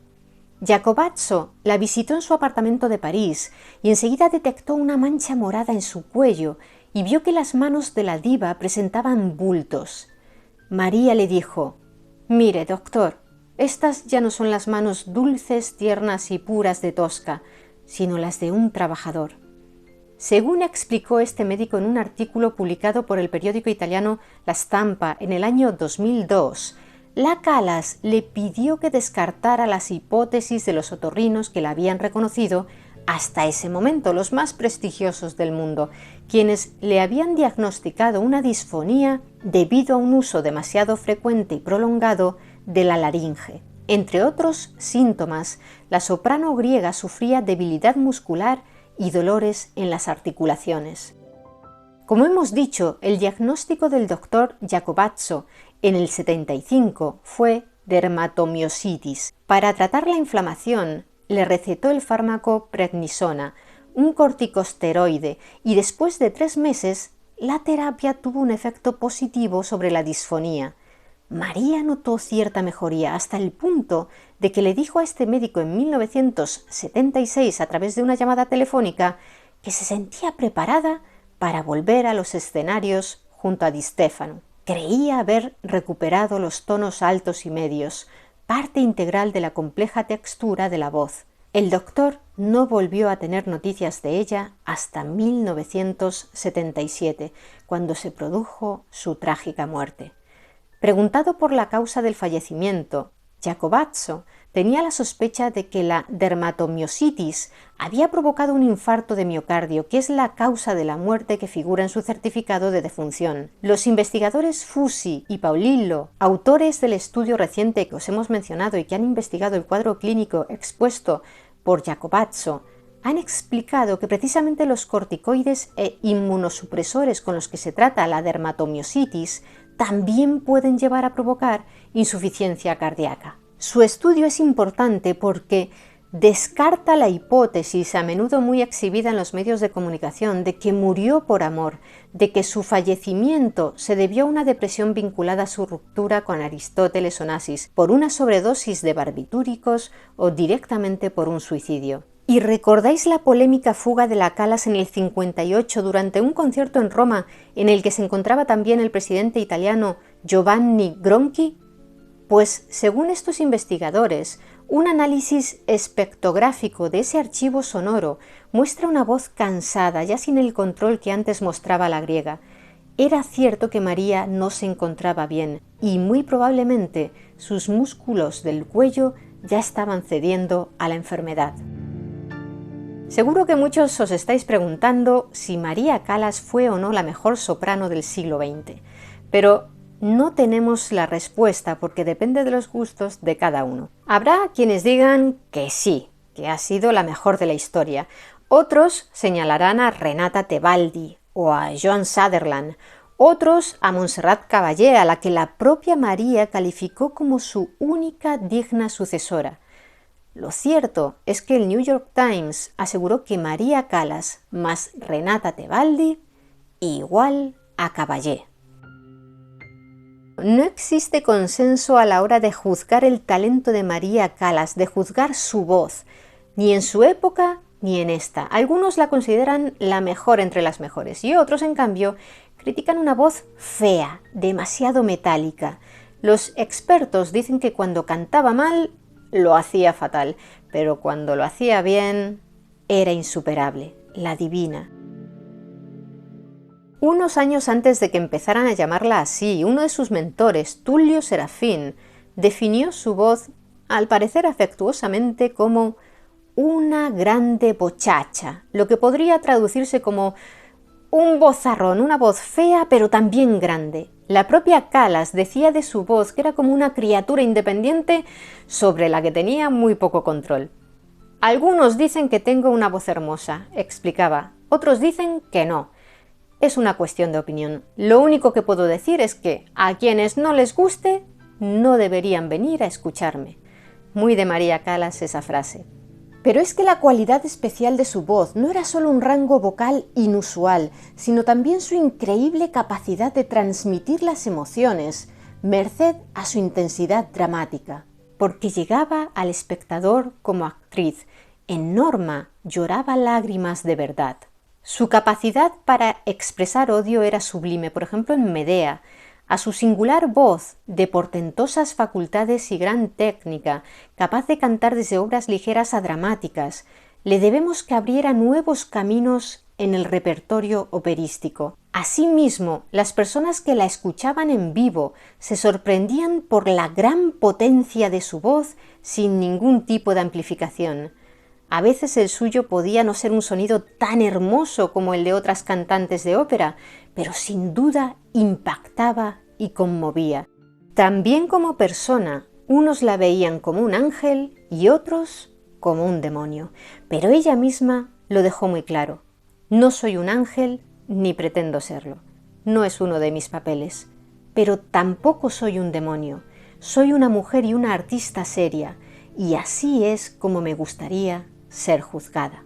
Jacobazzo la visitó en su apartamento de París y enseguida detectó una mancha morada en su cuello y vio que las manos de la diva presentaban bultos. María le dijo: «Mire, doctor, estas ya no son las manos dulces, tiernas y puras de Tosca, sino las de un trabajador». Según explicó este médico en un artículo publicado por el periódico italiano La Stampa en el año 2002, la Callas le pidió que descartara las hipótesis de los otorrinos que la habían reconocido hasta ese momento, los más prestigiosos del mundo, quienes le habían diagnosticado una disfonía debido a un uso demasiado frecuente y prolongado de la laringe. Entre otros síntomas, la soprano griega sufría debilidad muscular y dolores en las articulaciones. Como hemos dicho, el diagnóstico del doctor Jacobazzo en el 75 fue dermatomiositis. Para tratar la inflamación, le recetó el fármaco prednisona, un corticosteroide, y después de 3 meses, la terapia tuvo un efecto positivo sobre la disfonía. María notó cierta mejoría hasta el punto de que le dijo a este médico en 1976 a través de una llamada telefónica que se sentía preparada para volver a los escenarios junto a Di Stefano. Creía haber recuperado los tonos altos y medios, parte integral de la compleja textura de la voz. El doctor no volvió a tener noticias de ella hasta 1977, cuando se produjo su trágica muerte. Preguntado por la causa del fallecimiento, Jacobaccio tenía la sospecha de que la dermatomiositis había provocado un infarto de miocardio, que es la causa de la muerte que figura en su certificado de defunción. Los investigadores Fusi y Paulillo, autores del estudio reciente que os hemos mencionado y que han investigado el cuadro clínico expuesto por Jacobaccio, han explicado que precisamente los corticoides e inmunosupresores con los que se trata la dermatomiositis también pueden llevar a provocar insuficiencia cardíaca. Su estudio es importante porque descarta la hipótesis, a menudo muy exhibida en los medios de comunicación, de que murió por amor, de que su fallecimiento se debió a una depresión vinculada a su ruptura con Aristóteles Onassis, por una sobredosis de barbitúricos o directamente por un suicidio. ¿Y recordáis la polémica fuga de la Callas en el 58 durante un concierto en Roma en el que se encontraba también el presidente italiano Giovanni Gronchi? Pues, según estos investigadores, un análisis espectrográfico de ese archivo sonoro muestra una voz cansada, ya sin el control que antes mostraba la griega. Era cierto que María no se encontraba bien y muy probablemente sus músculos del cuello ya estaban cediendo a la enfermedad. Seguro que muchos os estáis preguntando si María Callas fue o no la mejor soprano del siglo XX, pero no tenemos la respuesta porque depende de los gustos de cada uno. Habrá quienes digan que sí, que ha sido la mejor de la historia. Otros señalarán a Renata Tebaldi o a Joan Sutherland. Otros a Montserrat Caballé, a la que la propia María calificó como su única digna sucesora. Lo cierto es que el New York Times aseguró que María Callas más Renata Tebaldi igual a Caballé. No existe consenso a la hora de juzgar el talento de María Callas, de juzgar su voz, ni en su época ni en esta. Algunos la consideran la mejor entre las mejores y otros, en cambio, critican una voz fea, demasiado metálica. Los expertos dicen que cuando cantaba mal, lo hacía fatal, pero cuando lo hacía bien, era insuperable, la divina. Unos años antes de que empezaran a llamarla así, uno de sus mentores, Tullio Serafin, definió su voz, al parecer afectuosamente, como una grande bochacha, lo que podría traducirse como un vozarrón, una voz fea pero también grande. La propia Callas decía de su voz que era como una criatura independiente sobre la que tenía muy poco control. Algunos dicen que tengo una voz hermosa, explicaba, otros dicen que no. Es una cuestión de opinión. Lo único que puedo decir es que a quienes no les guste, no deberían venir a escucharme. Muy de María Callas esa frase. Pero es que la cualidad especial de su voz no era solo un rango vocal inusual, sino también su increíble capacidad de transmitir las emociones, merced a su intensidad dramática. Porque llegaba al espectador como actriz. En Norma lloraba lágrimas de verdad. Su capacidad para expresar odio era sublime, por ejemplo en Medea. A su singular voz, de portentosas facultades y gran técnica, capaz de cantar desde obras ligeras a dramáticas, le debemos que abriera nuevos caminos en el repertorio operístico. Asimismo, las personas que la escuchaban en vivo se sorprendían por la gran potencia de su voz sin ningún tipo de amplificación. A veces el suyo podía no ser un sonido tan hermoso como el de otras cantantes de ópera, pero sin duda impactaba y conmovía. También como persona, unos la veían como un ángel y otros como un demonio, pero ella misma lo dejó muy claro. No soy un ángel ni pretendo serlo. No es uno de mis papeles, pero tampoco soy un demonio. Soy una mujer y una artista seria. y así es como me gustaría ser juzgada.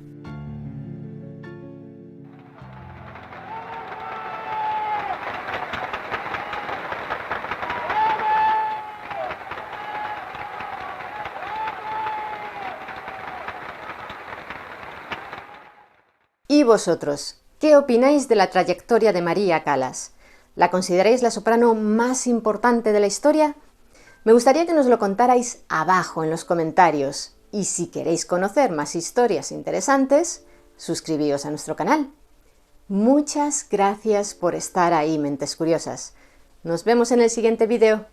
¿Y vosotros? ¿Qué opináis de la trayectoria de María Callas? ¿La consideráis la soprano más importante de la historia? Me gustaría que nos lo contarais abajo en los comentarios. Y si queréis conocer más historias interesantes, suscribíos a nuestro canal. Muchas gracias por estar ahí, mentes curiosas. Nos vemos en el siguiente vídeo.